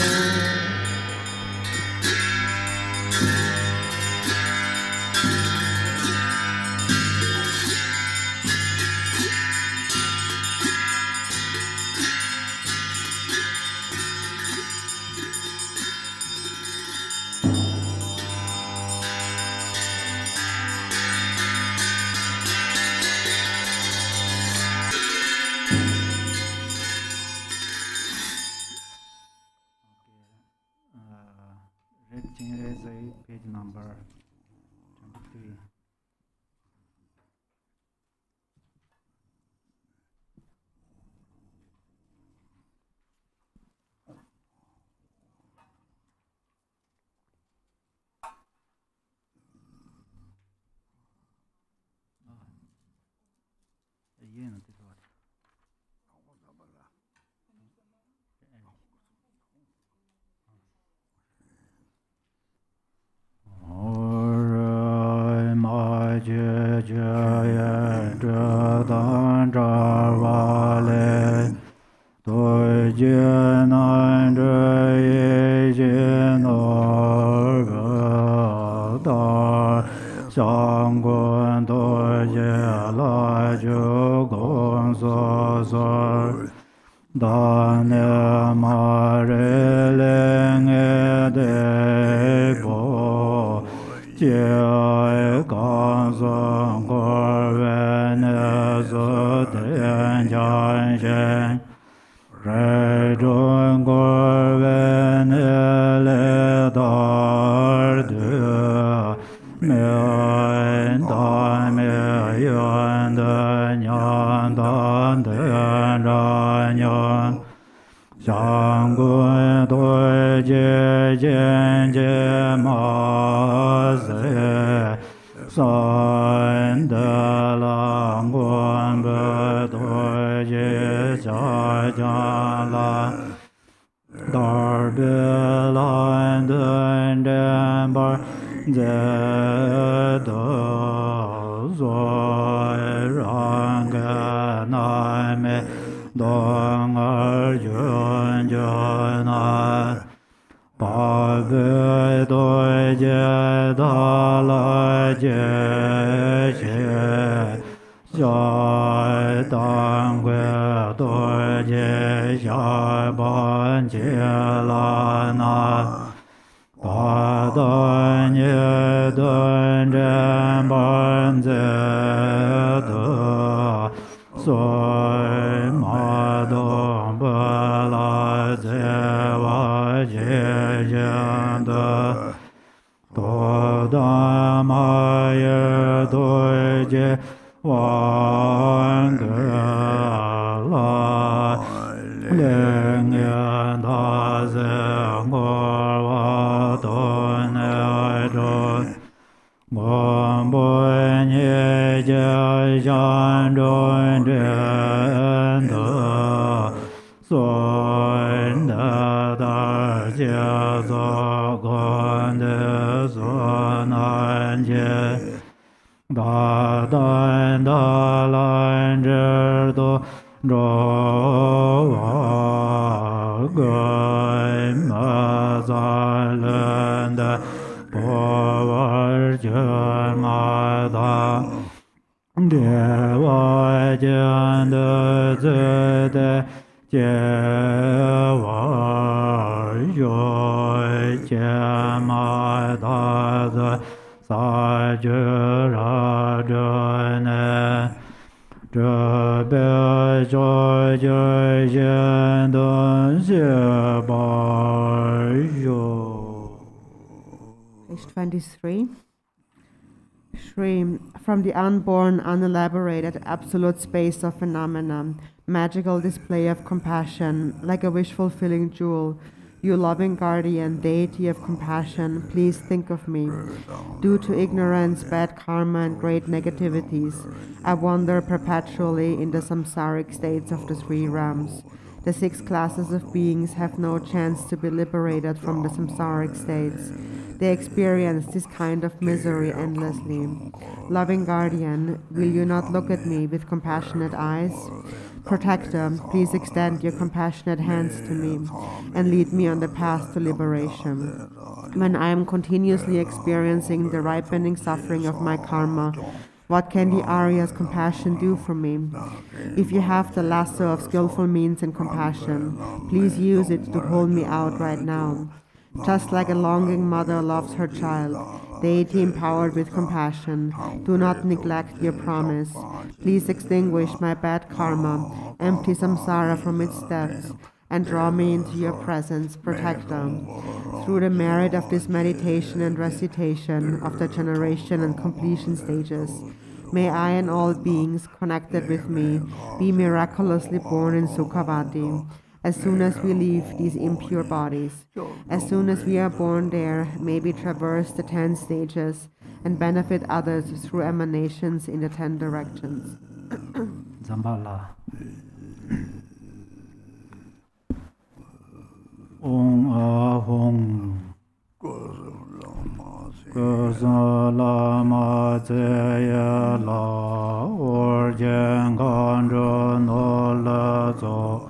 Page number 23. 23. Shri, from the unborn, unelaborated, absolute space of phenomena, magical display of compassion, like a wish-fulfilling jewel, you loving guardian, deity of compassion, please think of me. Due to ignorance, bad karma, and great negativities, I wander perpetually in the samsaric states of the three realms. The 6 classes of beings have no chance to be liberated from the samsaric states. They experience this kind of misery endlessly. Loving guardian, will you not look at me with compassionate eyes? Protector, please extend your compassionate hands to me and lead me on the path to liberation. When I am continuously experiencing the ripening suffering of my karma, what can the Arya's compassion do for me? If you have the lasso of skillful means and compassion, please use it to pull me out right now. Just like a longing mother loves her child, deity empowered with compassion, do not neglect your promise. Please extinguish my bad karma, empty samsara from its depths, and draw me into your presence, protector. Through the merit of this meditation and recitation of the generation and completion stages, may I and all beings connected with me be miraculously born in Sukhavati. As soon as we leave these impure bodies, as soon as we are born there, may we traverse the 10 stages and benefit others through emanations in the 10 directions. Zambala. Om Ahong. Lama Zeya La Orjan Kanjo No La Zo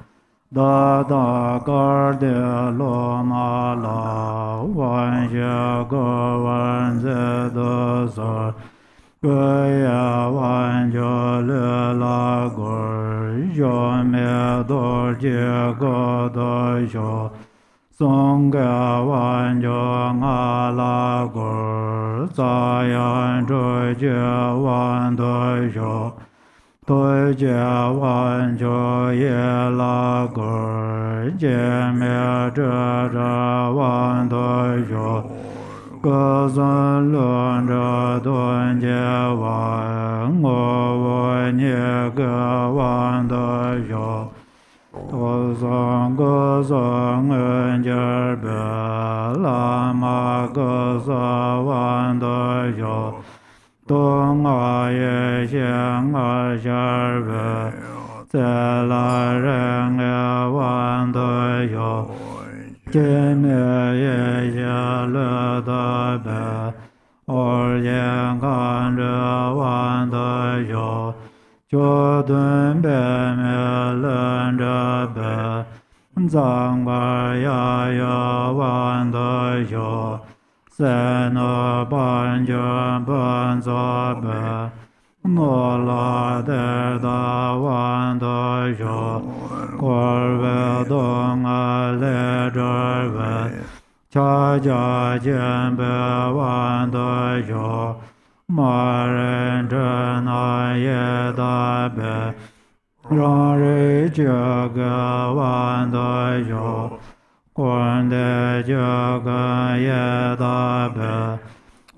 Da Da Garde Loma La Wan Xia Go Wan Ze Do So Gaya Wan Jo Le La Gor Jo Me Do Je Go Do Xo Song Ga Wan Jo Nga La Gor Za Yan Zhui Jie Wan Do Xo Doi Jie Wan Jo Ye La Gor Jie Me Zhe Zhe Wan Do Xo Ge Zhen Lun Zhe Dun Jie Wan Ngo Wu Nie Ge Wan Do Xo Do Zong Ge Zong En Jie Be La Ma Ge Sa Wan Do Xo Dong A Ye Xiang A Xia Be Zai La Ren Ye Wan Do Xo Jie Me Ye Xia Le Da Be Or Yan Kan Zhe Wan Do Xo Jiu Dun Be Me Len Zhe Be Zang Ba Ya Ya Wan Do Xo Sai No Ban Jian Ban Za Be No La De Da Wan Do Xo Guo Wei Dong A Le Zhe Wei Cha Jia Jian Be Wan Do Xo Ma Ren Zhen Na Ye Da Be Rang Rei Jie Ge Wan Do Xo Guan De Jie Ge Ye Da Be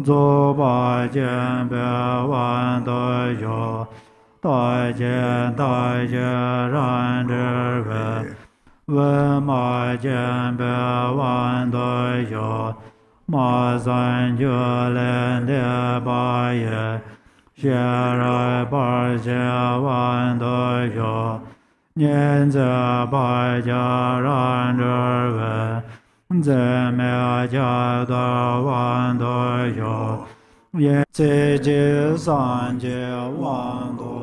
Zhu Ba Jian Be Wan Do Xo Dai Jian Dai Jie Ran Zhi Wei Wen Ma Jian Be Wan Do Xo Ma San Jie Len De Ba Ye Xie Rai Ba Xie Wan Do Xo Nian Zhe Ba Jia Ran Zhi Wei Zhe Me Jia Da Wan Do Xo Yan Zhe Jie San Jie Wan Do Xo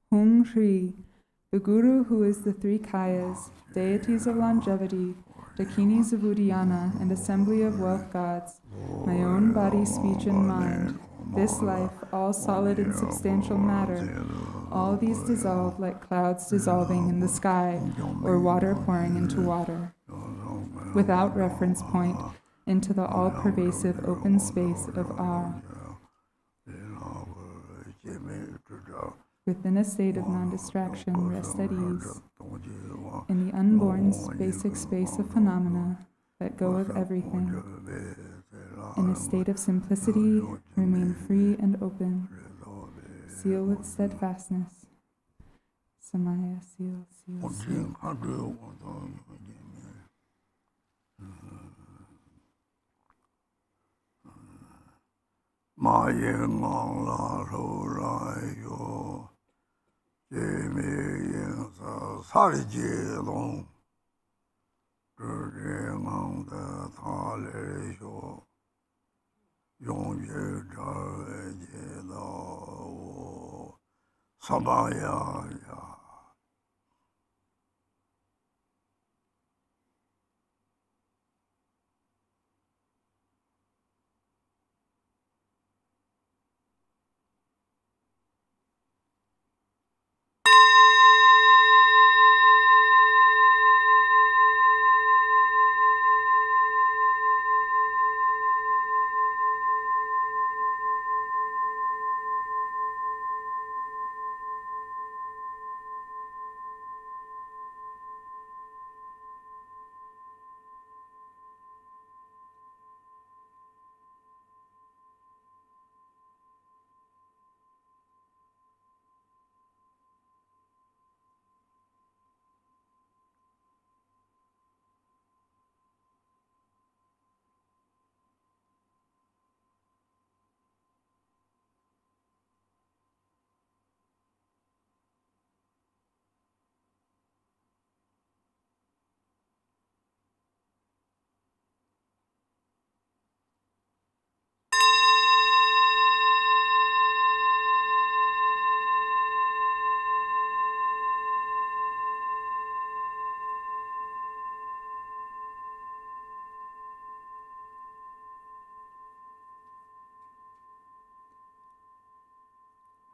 Hung Shri, the Guru who is the three Kayas, deities of longevity, Dakinis of Udayana, and assembly of wealth gods, my own body, speech, and mind, this life, all solid and substantial matter, all these dissolve like clouds dissolving in the sky, or water pouring into water, without reference point, into the all-pervasive open space of awe. Within a state of non-distraction, rest at ease. In the unborn's basic space of phenomena, let go of everything. In a state of simplicity, remain free and open. Seal with steadfastness. Samaya, seal, seal, seal. Ma yin ngang la ru rai yu, ji mi yin sa sa li ji long, zhi ji ngang de ta li xiu, yong ji zhe ji da wu, sa ba ya ya.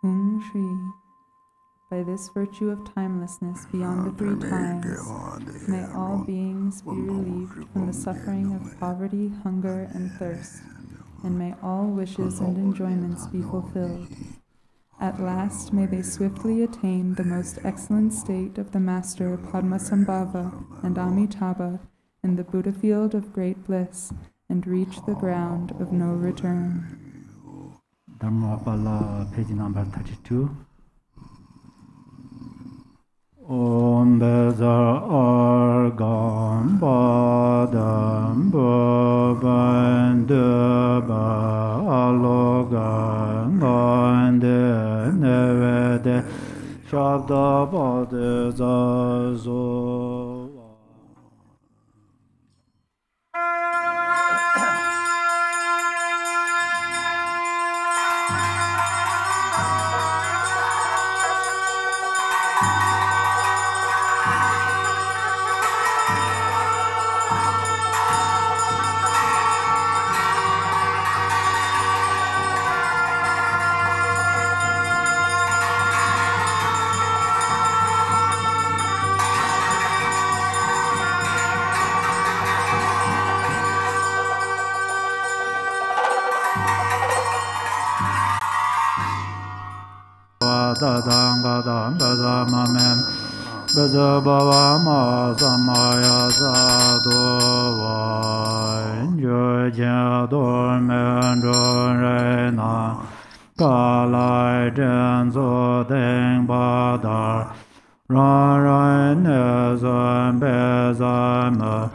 Hung Shri, by this virtue of timelessness beyond the three times, may all beings be relieved from the suffering of poverty, hunger, and thirst, and may all wishes and enjoyments be fulfilled. At last may they swiftly attain the most excellent state of the Master Padmasambhava and Amitabha in the Buddha field of great bliss, and reach the ground of no return. Dharmapala, page number 32. Om Bezar Argam Badam Babandaba Alogan Gande Nevede Shabda Bade Zazo. Beza Baba Ma Samaya Sadova Jya Dormen Rena Kalai Jenzo Deng Badar Rai Nezan Bezama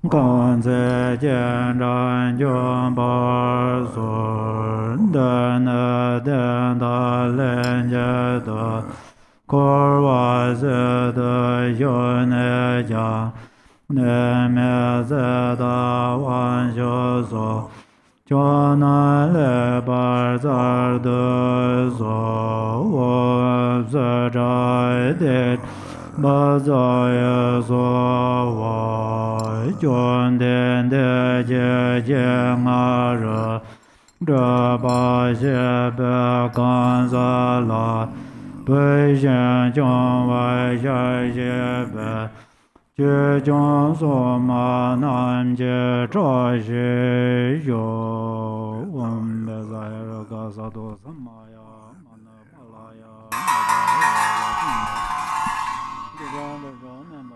Ganze Jenran Jom Bar Sur Dana Denda Lenjada Korwa Zeda Yoneja Neme Zeda Wan Jozo Jona Le Bar Zardo Zo Zed 的不造业所我견된的结结阿热这八些百干萨拉北现将外下些百觉将所玛南觉照些有我们的在这个萨多萨玛呀玛那巴拉呀这个的说那么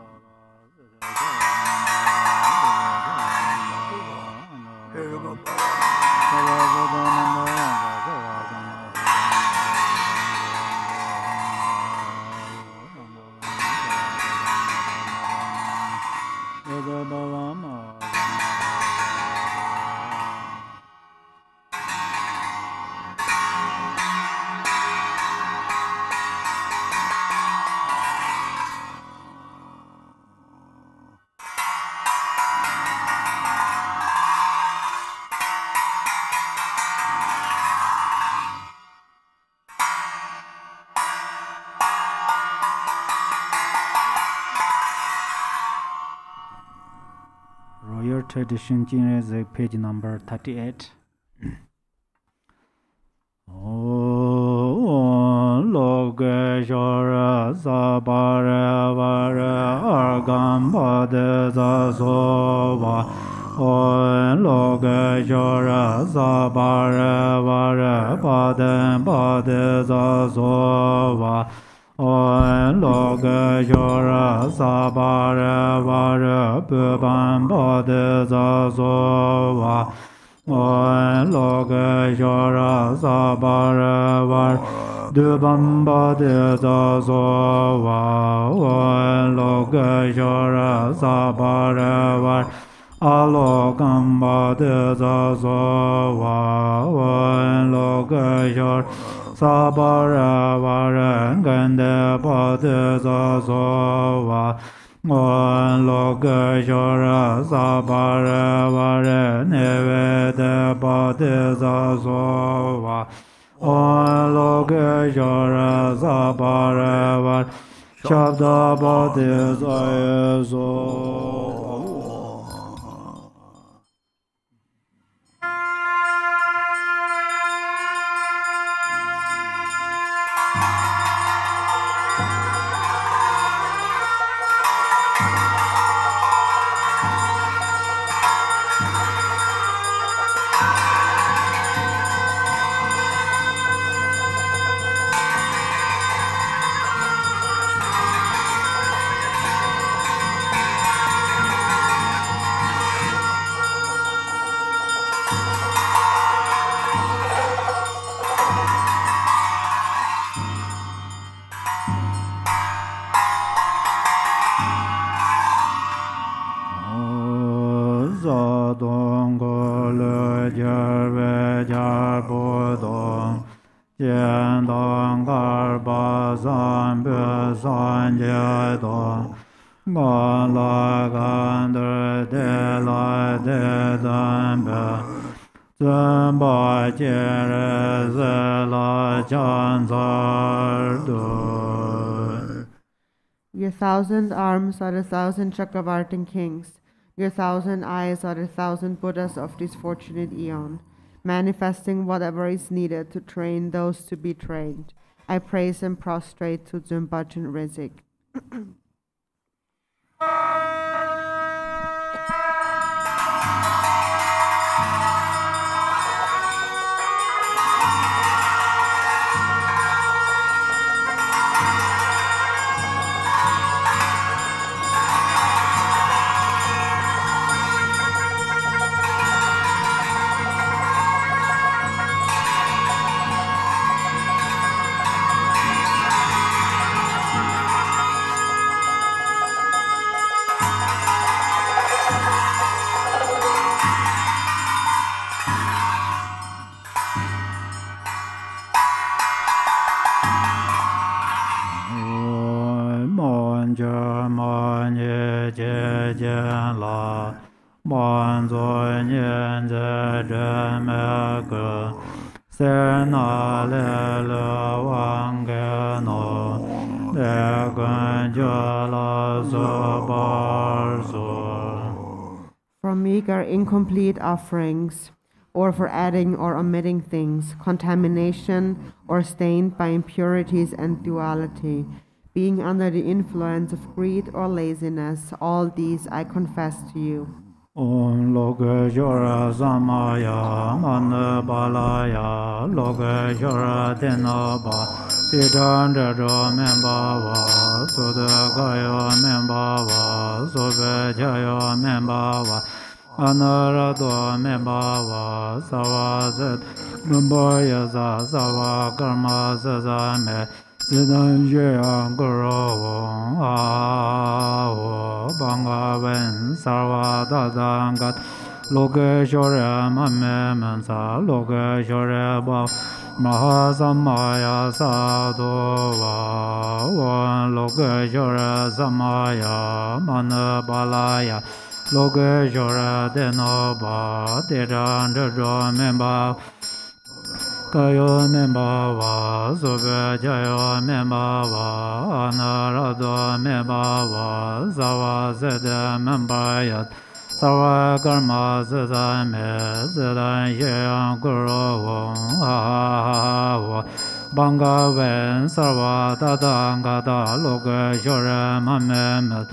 Royal Tradition Jinrei page number 38. Om Lokeshwara Sabhara Vara Argam Bade Zasova Om Lokeshwara Sabhara Vara Bade Bade Zasova Om Lokeshwara Sabhara Vara Puban Bade Zasova Om Lokeshwara Sabhara Vara Duban Bade Zasova Om Lokeshwara Sabhara Vara Alokam Bade Zasova Om Lokeshwara Sabhara Vara Gande Bade Zasova Om Lokeshwara Sabhara Vara Nevede Bade Zasova Om Lokeshwara Sabhara Vara Shabda Bade Zasova Your 1,000 arms are the 1,000 Chakravartin kings. Your 1,000 eyes are the 1,000 Buddhas of this fortunate eon, manifesting whatever is needed to train those to be trained. I praise and prostrate to Dzumbachen Rizik. trigger incomplete offerings, or for adding or omitting things, contamination, or stained by impurities and duality, being under the influence of greed or laziness, all these I confess to you. Om Loka Shora Samaya Mana Balaya Loka Shora Tenaba Titan Dro Membava Suda Kaya Membava Sobe Chaya Membava Anarado Membava Savasat Numbaya Sava Karma Sazame Siddhan Jaya Guru Aho Bhangavan Sarva Tadangat Loka Shora Mame Mansa Loka Shora Bhav Mahasamaya Sadhova Loka Shora Samaya Manabalaya Loka Shora Denova Tiran Dro Memba Kayo Membava Sobe Jayo Membava Anarado Membava Sava Sede Membayat Sarva Karma Sesame Sedan Sheyan Guru Aho Bhangavan Sarva Tatangata Loka Shora Mamemet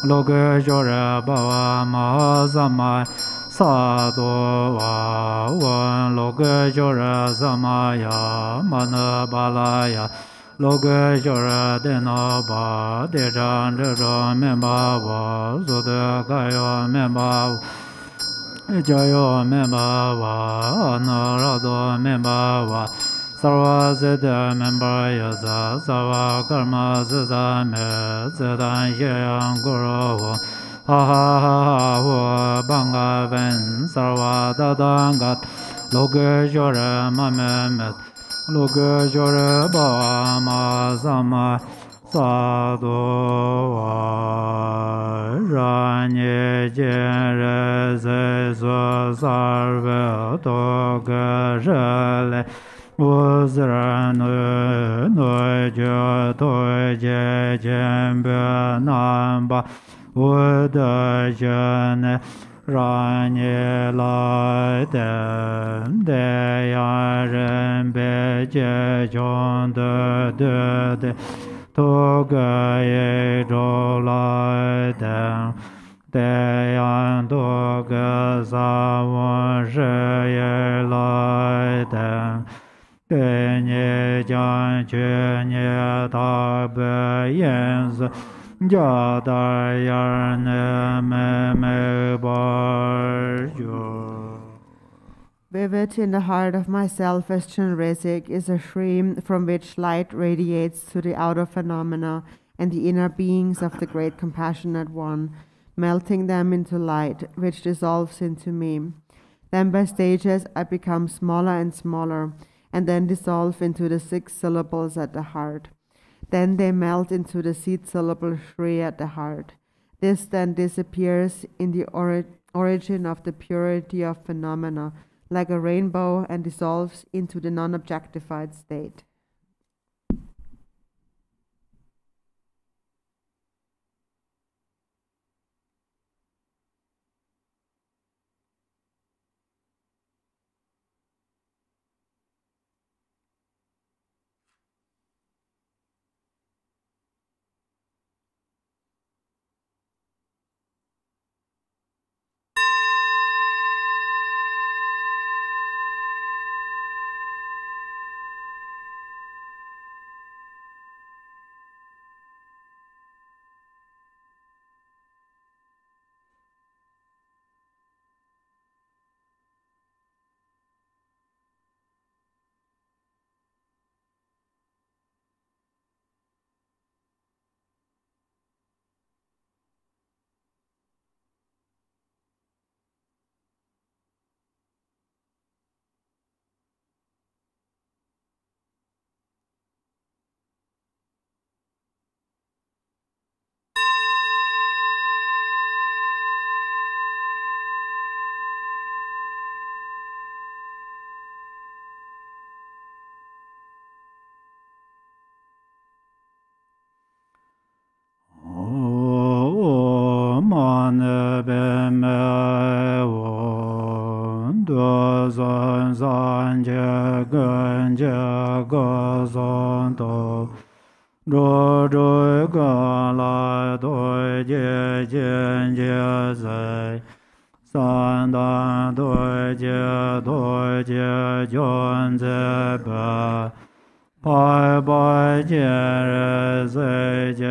Loka Shora Bhava Mahasamaya Sadhova Loka Shora Samaya Manabalaya Loka Shora Denova Tiran Dro Membava Sudha Kaya Membava Jayo Membava Anarado Membava Sarva Siddha Membaya Sarva Karma Sesame Siddhan Sheyan Guru Aho Bhangavan Sarva Tadangat Loka Shora Mamemet Loka Shora Bhava Mahasamaya Sadhova Ranye Jere Seso Sarve Toka Shale Uzra Noi Jo Toi Je Jembe Namba Udajane Ranye Lai Den Deyaren Beje Chon De Toga Ye Jo Lai Den Deyan Toga Savon She Ye Lai Den Denye Jan Che Nye Tabe Yenz Vivid in the heart of myself as Chenrezig is a stream from which light radiates to the outer phenomena and the inner beings of the Great Compassionate One, melting them into light, which dissolves into me. Then by stages I become smaller and smaller, and then dissolve into the 6 syllables at the heart. Then they melt into the seed syllable Shri at the heart. This then disappears in the origin of the purity of phenomena, like a rainbow, and dissolves into the non-objectified state. 用度，若追根来对戒见戒在，三单对戒卷在白。拜拜见人在戒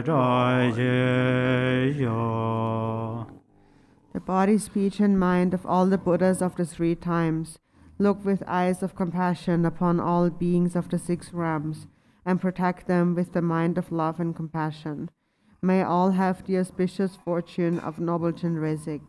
斋戒修。 The body, speech, and mind of all the Buddhas of the 3 times look with eyes of compassion upon all beings of the 6 realms and protect them with the mind of love and compassion. May all have the auspicious fortune of noble Chenrezig.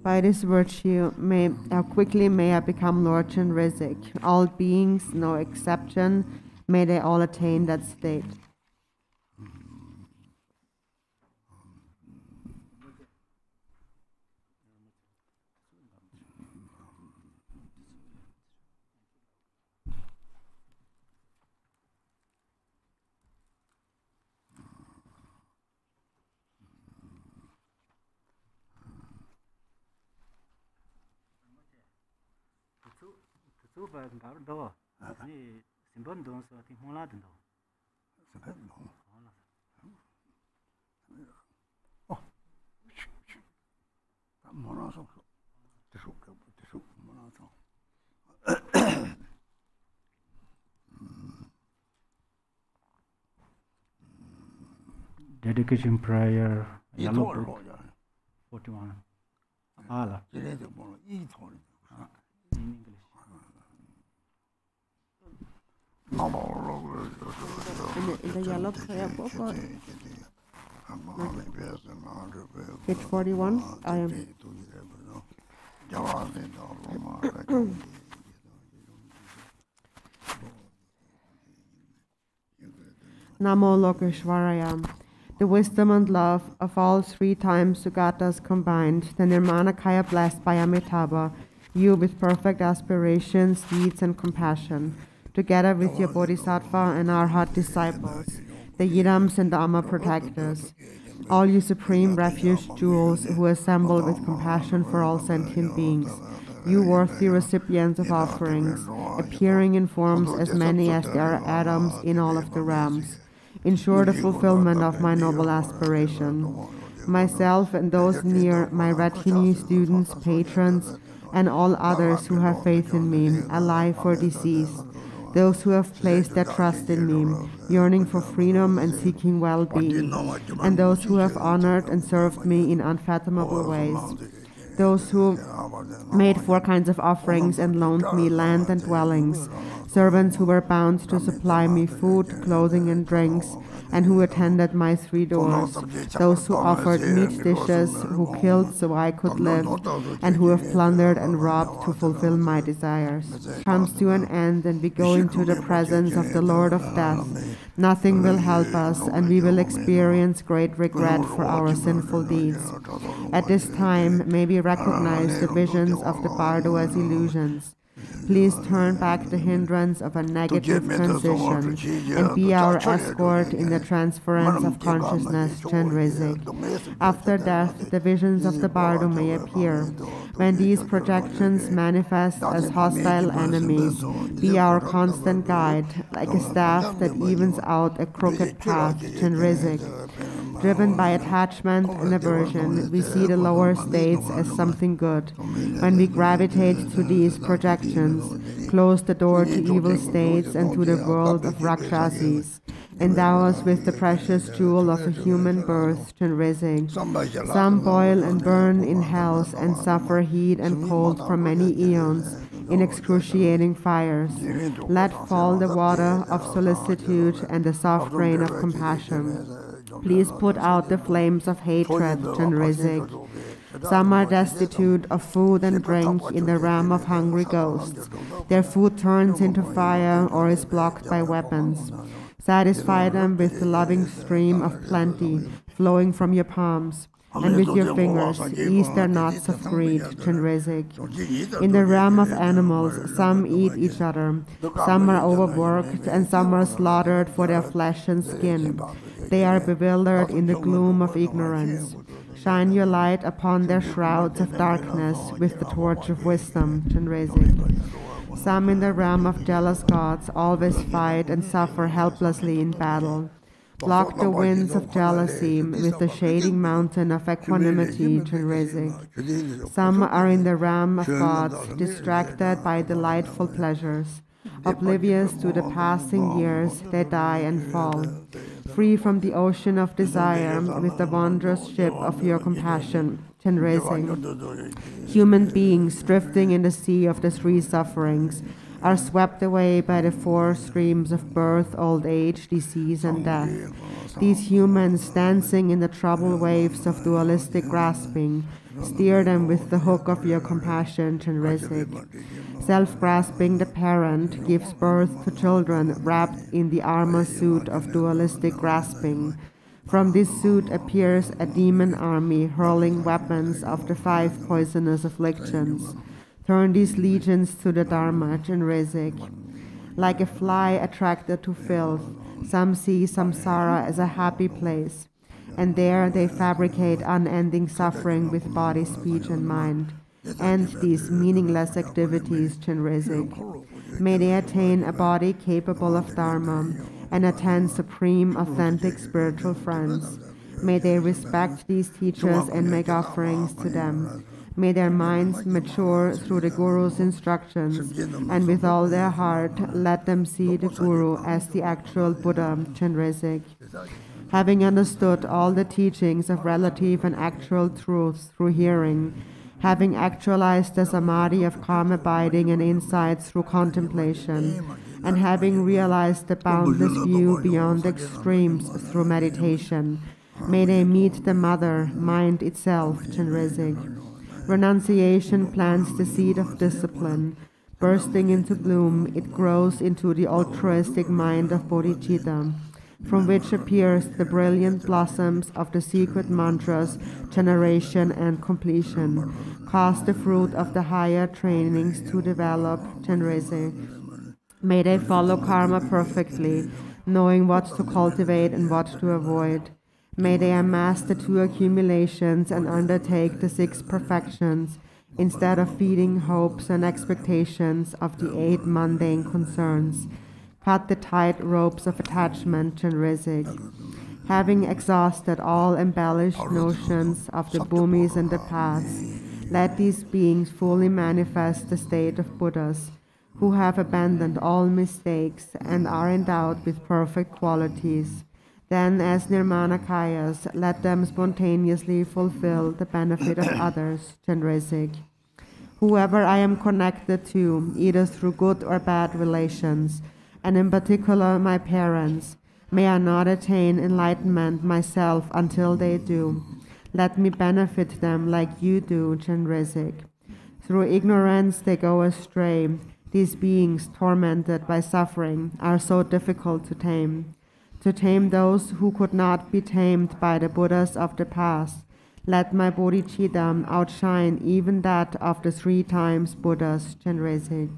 By this virtue, how quickly may I become Lord Chenrezig. All beings, no exception, may they all attain that state. Dedication prayer, yellow book, 41. Allah. In English. In the yellow prayer book, page 41, I am. Namo Lokeshwaraya. The wisdom and love of all 3 times Sugatas combined, the Nirmanakaya blessed by Amitabha, you with perfect aspirations, deeds, and compassion, together with your Bodhisattva and Arhat disciples, the Yidams and Dhamma protectors, all you supreme refuge jewels who assemble with compassion for all sentient beings, you worthy recipients of offerings, appearing in forms as many as there are atoms in all of the realms, ensure the fulfillment of my noble aspiration. Myself and those near, my retinue, students, patrons, and all others who have faith in me, alive or deceased, those who have placed their trust in me, yearning for freedom and seeking well-being, and those who have honored and served me in unfathomable ways, those who made 4 kinds of offerings and loaned me land and dwellings, servants who were bound to supply me food, clothing, and drinks, and who attended my 3 doors, those who offered meat dishes, who killed so I could live, and who have plundered and robbed to fulfill my desires, comes to an end, and we go into the presence of the Lord of Death. Nothing will help us, and we will experience great regret for our sinful deeds. At this time, may we recognize the visions of the bardo as illusions. Please turn back the hindrance of a negative transition and be our escort in the transference of consciousness, Chenrezig. After death, the visions of the bardo may appear. When these projections manifest as hostile enemies, be our constant guide, like a staff that evens out a crooked path, Chenrezig. Driven by attachment and aversion, we see the lower states as something good. When we gravitate to these projections, close the door to evil states and to the world of Rakshasis. Endow us with the precious jewel of a human birth, Chenrezig. Some boil and burn in hells and suffer heat and cold for many eons in excruciating fires. Let fall the water of solicitude and the soft rain of compassion. Please put out the flames of hatred, Chenrezig. Some are destitute of food and drink in the realm of hungry ghosts. Their food turns into fire or is blocked by weapons. Satisfy them with the loving stream of plenty flowing from your palms, and with your fingers ease their knots of greed, Chenrezig. In the realm of animals, some eat each other, some are overworked, and some are slaughtered for their flesh and skin. They are bewildered in the gloom of ignorance. Shine your light upon their shrouds of darkness with the torch of wisdom, Chenrezig. Some in the realm of jealous gods always fight and suffer helplessly in battle. Block the winds of jealousy with the shading mountain of equanimity, Chenrezig. Some are in the realm of gods, distracted by delightful pleasures. Oblivious to the passing years, they die and fall. Free from the ocean of desire with the wondrous ship of your compassion, Chenrezig. Human beings drifting in the sea of the three sufferings are swept away by the four streams of birth, old age, disease, and death. These humans dancing in the troubled waves of dualistic grasping, steer them with the hook of your compassion, Chenrezig. Self-grasping the parent gives birth to children wrapped in the armor suit of dualistic grasping. From this suit appears a demon army hurling weapons of the 5 poisonous afflictions. Turn these legions to the Dharma, Chenrezig. Like a fly attracted to filth, some see samsara as a happy place, and there they fabricate unending suffering with body, speech, and mind. End these meaningless activities, Chenrezig. May they attain a body capable of Dharma and attend supreme, authentic spiritual friends. May they respect these teachers and make offerings to them. May their minds mature through the Guru's instructions, and with all their heart let them see the Guru as the actual Buddha, Chenrezig. Having understood all the teachings of relative and actual truths through hearing, having actualized the samadhi of calm abiding and insight through contemplation, and having realized the boundless view beyond extremes through meditation, may they meet the Mother, mind itself, Chenrezig. Renunciation plants the seed of discipline. Bursting into bloom, it grows into the altruistic mind of bodhicitta, from which appears the brilliant blossoms of the secret mantras, generation and completion. Cause the fruit of the higher trainings to develop, Chenrezig. May they follow karma perfectly, knowing what to cultivate and what to avoid. May they amass the 2 accumulations and undertake the 6 perfections, instead of feeding hopes and expectations of the 8 mundane concerns. Cut the tight ropes of attachment, Chenrezig. Having exhausted all embellished notions of the bhumis and the paths, let these beings fully manifest the state of Buddhas, who have abandoned all mistakes and are endowed with perfect qualities. Then, as Nirmanakayas, let them spontaneously fulfill the benefit of others, Chenrezig. Whoever I am connected to, either through good or bad relations, and in particular my parents, may I not attain enlightenment myself until they do. Let me benefit them like you do, Chenrezig. Through ignorance they go astray. These beings, tormented by suffering, are so difficult to tame. To tame those who could not be tamed by the Buddhas of the past, let my bodhicitta outshine even that of the 3 times Buddhas, Chenrezig.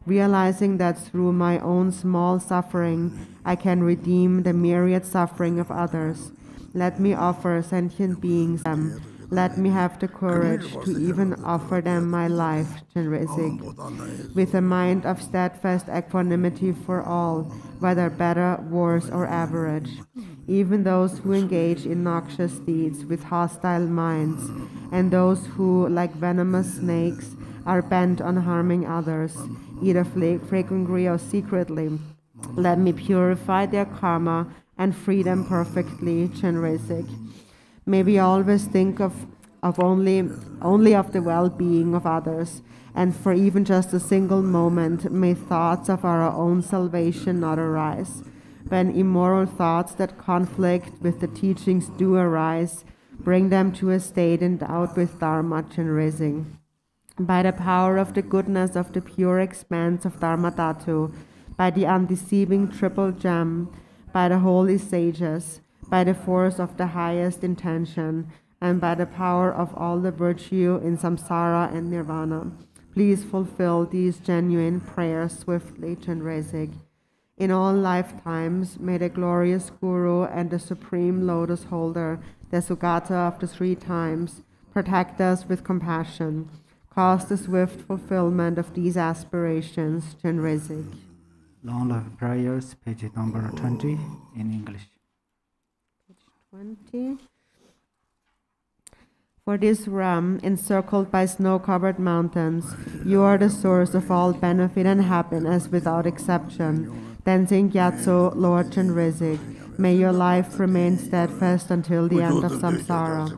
realizing that through my own small suffering, I can redeem the myriad suffering of others. Let me offer sentient beings them. Let me have the courage to even offer them my life, Chenrezig, with a mind of steadfast equanimity for all, whether better, worse, or average. Even those who engage in noxious deeds with hostile minds, and those who, like venomous snakes, are bent on harming others, either frequently or secretly. Let me purify their karma and free them perfectly, Chenrezig. May we always think of only of the well-being of others, and for even just a single moment, may thoughts of our own salvation not arise. When immoral thoughts that conflict with the teachings do arise, bring them to a state endowed with Dharma, Chenrezig. By the power of the goodness of the pure expanse of Dharma Dhatu, by the undeceiving triple gem, by the holy sages, by the force of the highest intention, and by the power of all the virtue in samsara and nirvana, please fulfill these genuine prayers swiftly, Chenrezig. In all lifetimes, may the glorious Guru and the supreme lotus holder, the Sugata of the 3 times, protect us with compassion. Cause the swift fulfillment of these aspirations, Chenrezig. Long life prayers, page number 20 in English. Page 20. For this realm, encircled by snow-covered mountains, you are the source of all benefit and happiness without exception. Tenzin Gyatso, Lord Chenrezig, may your life remain steadfast until the end of samsara.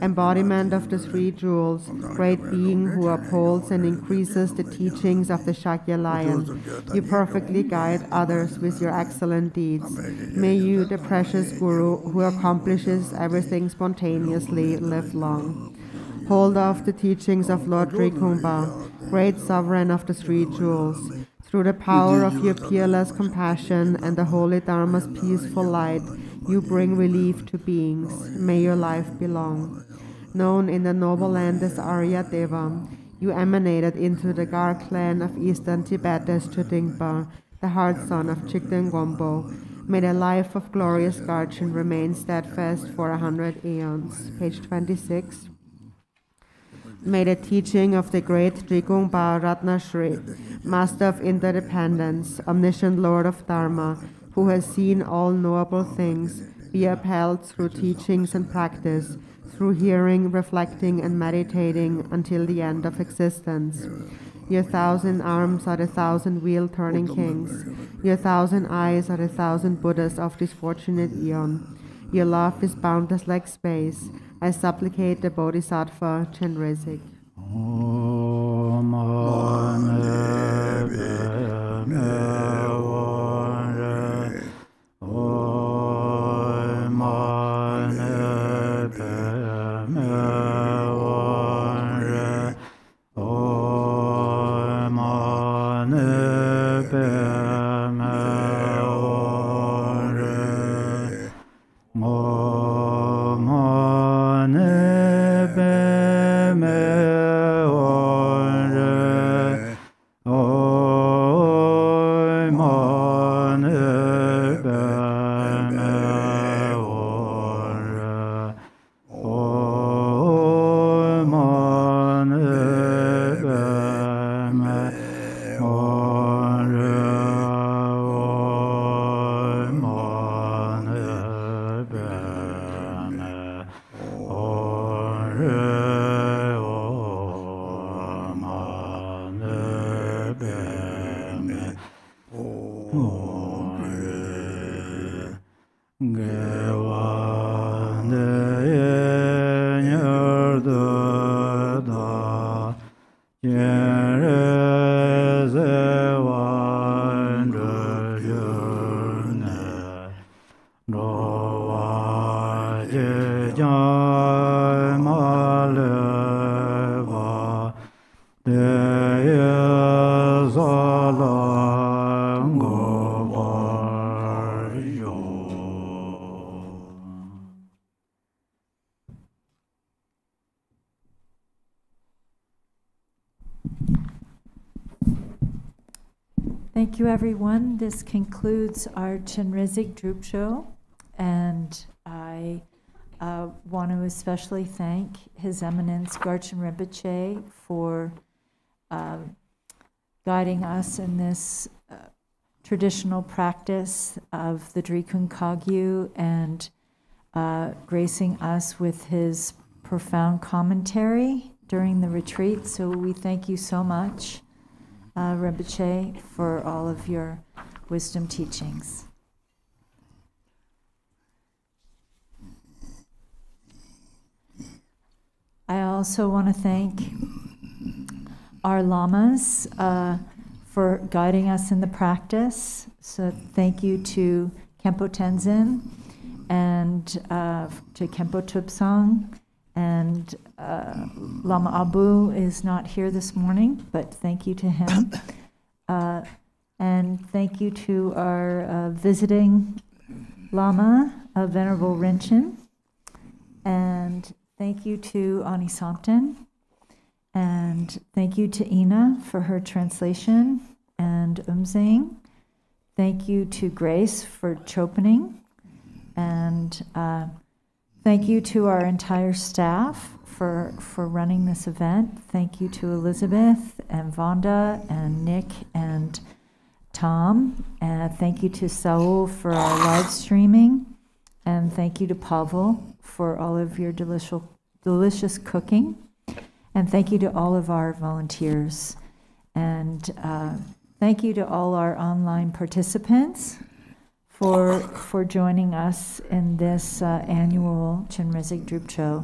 Embodiment of the 3 jewels, great being who upholds and increases the teachings of the Shakya lion, you perfectly guide others with your excellent deeds. May you, the precious Guru, who accomplishes everything spontaneously, live long. Hold of the teachings of Lord Trikhumba, great sovereign of the 3 jewels. Through the power of your peerless compassion and the holy Dharma's peaceful light, you bring relief to beings. May your life be long. Known in the noble land as Arya Deva, you emanated into the Gar clan of eastern Tibet as Chodingpa, the heart son of Chikden Gombo. May the life of glorious Garchen remain steadfast for 100 aeons. Page 26. May the teaching of the great Trikungpa Ratnashri, Master of Interdependence, omniscient Lord of Dharma, who has seen all knowable things, be upheld through teachings and practice, through hearing, reflecting, and meditating until the end of existence. Your 1,000 arms are the 1,000 wheel-turning kings. Your 1,000 eyes are the 1,000 Buddhas of this fortunate eon. Your love is boundless like space. I supplicate the Bodhisattva, Chenrezig. Thank you, everyone. This concludes our Chenrezig Drupcho, and I want to especially thank His Eminence Garchen Rinpoche for guiding us in this traditional practice of the Drikung Kagyu and gracing us with his profound commentary during the retreat. So we thank you so much, Rinpoche, for all of your wisdom teachings. I also want to thank our lamas for guiding us in the practice. So thank you to Khenpo Tenzin and to Khenpo Tupsang. And Lama Abu is not here this morning, but thank you to him. And thank you to our visiting Lama, Venerable Rinchen. And thank you to Anisamten. And thank you to Ina for her translation and Umzing. Thank you to Grace for chopening. And thank you to our entire staff for running this event. Thank you to Elizabeth and Vonda and Nick and Tom. And thank you to Saul for our live streaming. And thank you to Pavel for all of your delicious cooking. And thank you to all of our volunteers. And thank you to all our online participants for joining us in this annual Chenrezig Drupcho.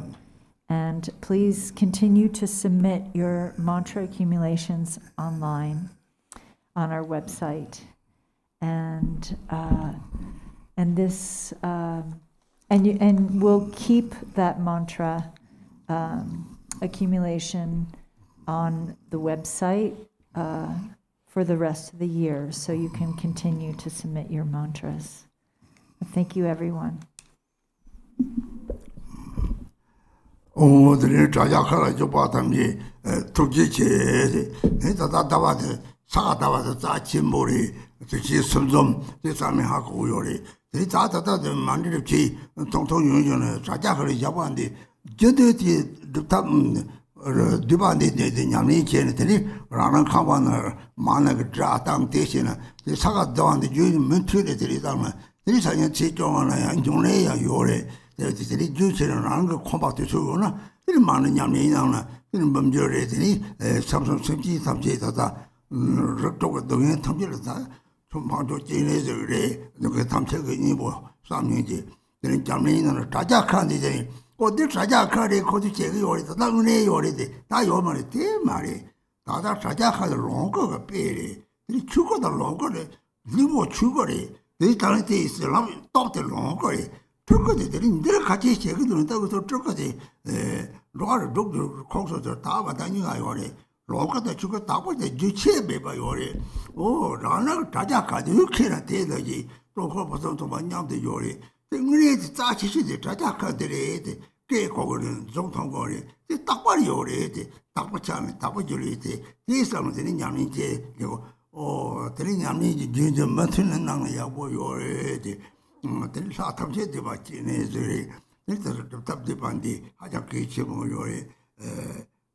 And please continue to submit your mantra accumulations online on our website. And this and we'll keep that mantra accumulation on the website for the rest of the year, so you can continue to submit your mantras. Thank you, everyone. 어디 자자카리 거기 제기 요리다 나그네 요리데 다 요만에 대말이 다다 자자카를 롱거가 빼리 이 죽어다 롱거래 니뭐 죽어래 이 다른데 있으라 또때 롱거래 죽어들이 늘 같이 제기 들었다고 또 죽어지 로아를 독도 거기서 다 받다니가 요리 롱거다 죽었다 보데 주체 매봐 요리 오 라나 자자카도 이렇게나 되더지 또 거기서 또 만냥도 요리 우리 자치시대 자자카들이 개고거는 정통거리 딱발이 요래지 딱붙자면 딱붙줄이지 이사람은 되는 냠이지 그리고 되는 냠이지 진짜 맞는 나야 뭐 요래지 되는 사탐제대 받지네들이 일단 답답한데 하자게 지금 요래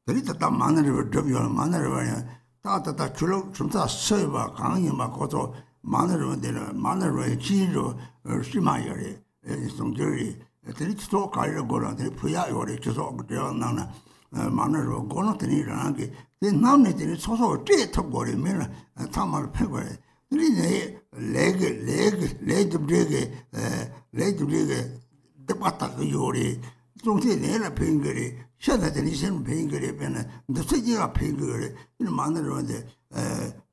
되리다 다 만나를 좀 만나를 봐야 다다다 줄로 좀다 써봐 강의 막고도 만나를 되는 만나를 지로 심하여래 성절이 데리트도 가려고라 데리 부야 요리 저서 그러나나 만으로 고노들이라는 게 남네들이 소소 떼터 버리면 참말 패거래 우리네 레드브레게 대바타 요리 종체 내라 팽거리 셔다들이 신 팽거리 변은 너세지가 팽거리 이 만으로인데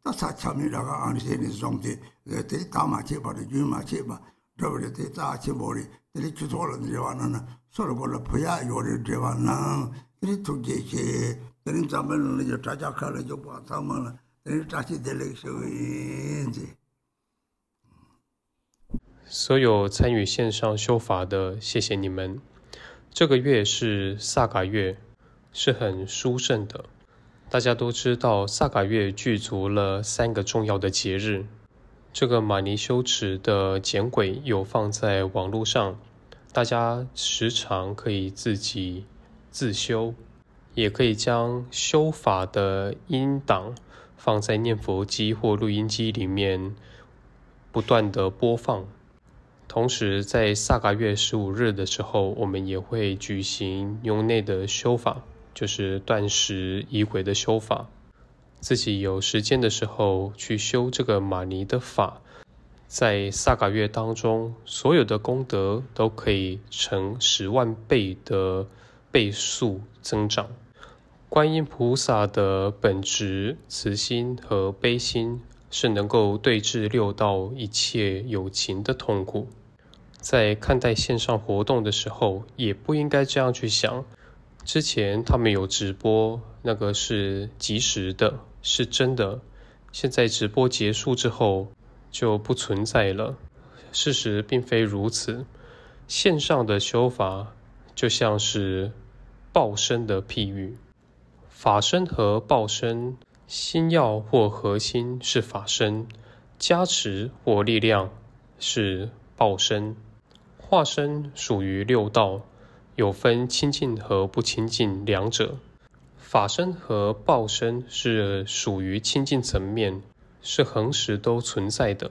다사 참이라가 안세는 종체 데리 다마체 바로 주마체 바 저버리때 자치머리 들이 주소를 들여와는 서로 걸로 부야 요리를 들여와는 들이 두개씩 들이 잡으면 이제 자작하는 좀 봐서만 들이 다시 들리셔인지 所有参与线上修法的，谢谢你们。这个月是萨嘎月，是很殊胜的。大家都知道，萨嘎月具足了3个重要的节日。这个玛尼修持的简轨有放在网络上，大家时常可以自己自修，也可以将修法的音档放在念佛机或录音机里面不断的播放。同时在萨嘎月15日的时候，我们也会举行牛内的修法，就是断食仪轨的修法。自己有时间的时候去修这个玛尼的法，在萨嘎月当中，所有的功德都可以成10万倍的倍数增长。观音菩萨的本质慈心和悲心是能够对治6道一切有情的痛苦。在看待线上活动的时候，也不应该这样去想，之前他们有直播，那个是即时的，是真的，现在直播结束之后就不存在了。事实并非如此，线上的修法就像是报身的譬喻，法身和报身，心要或核心是法身，加持或力量是报身。化身属于6道，有分清净和不清净两者。法身和报身是属于清净层面，是恒时都存在的。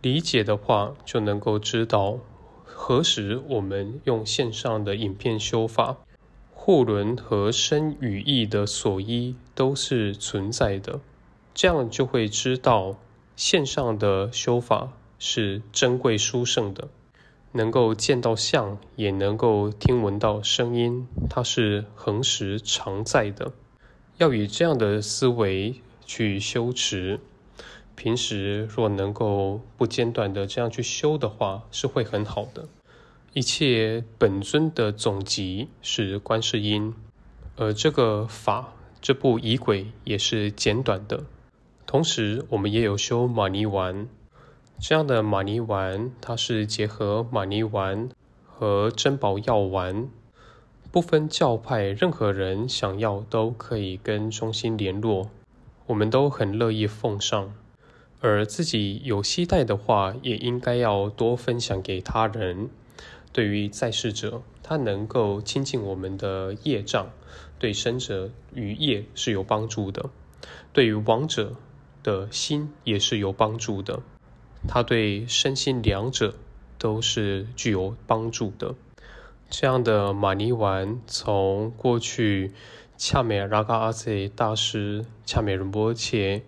理解的话，就能够知道何时我们用线上的影片修法，护轮和身语意的所依都是存在的。这样就会知道线上的修法是珍贵殊胜的，能够见到相，也能够听闻到声音，它是恒时常在的。要以这样的思维去修持，平时若能够不间断的这样去修的话，是会很好的。一切本尊的总集是观世音，而这个法，这部仪轨也是简短的。同时我们也有修玛尼丸，这样的玛尼丸，它是结合玛尼丸和珍宝药丸，不分教派，任何人想要都可以跟中心联络，我们都很乐意奉上。而自己有携带的话，也应该要多分享给他人。对于在世者，他能够清净我们的业障，对生者与业是有帮助的，对于亡者的心也是有帮助的，它对身心两者都是具有帮助的。这样的玛尼丸，从过去恰美拉嘎阿塞大师恰美仁波切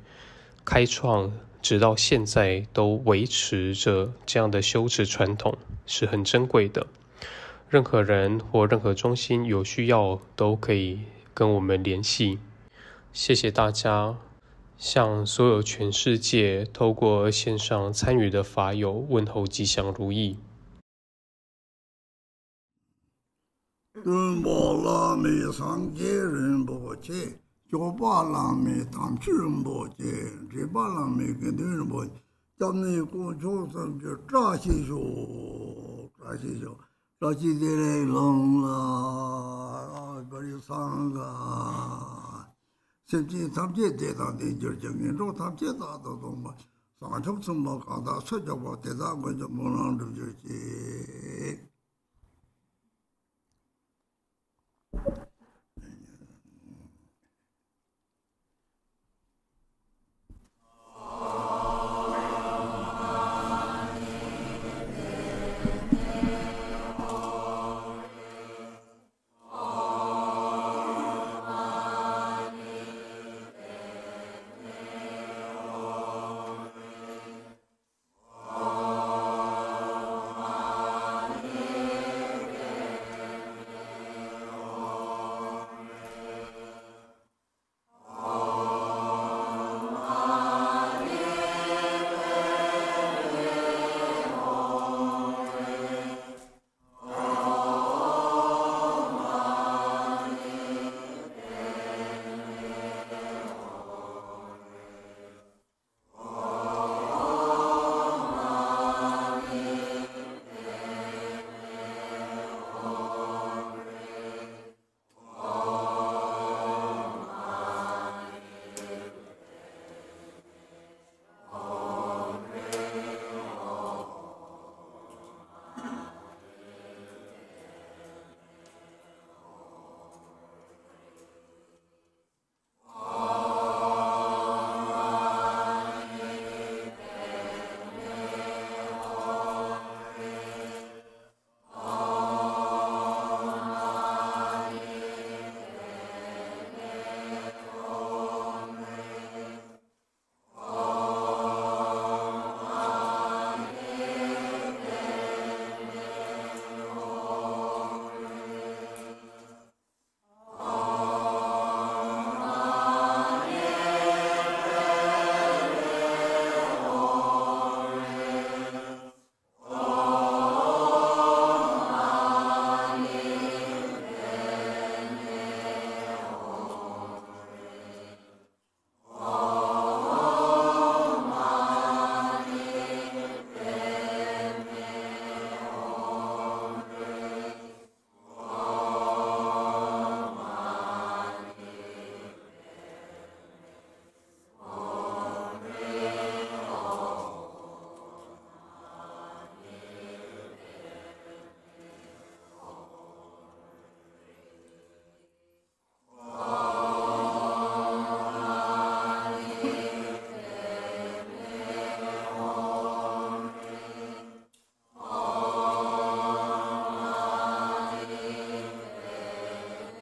开创，直到现在都维持着这样的修持传统，是很珍贵的。任何人或任何中心有需要，都可以跟我们联系。谢谢大家，向所有全世界透过线上参与的法友问候吉祥如意。敦巴拉美桑杰仁波切，乔巴拉美唐曲仁波切，这巴拉美跟对仁波切，咱们过去咱就扎西修，扎西的来龙啦，把你桑个，甚至他们这地方的就讲，说他们这大的东西，上场什么搞的，说叫我这大我就没让着就是。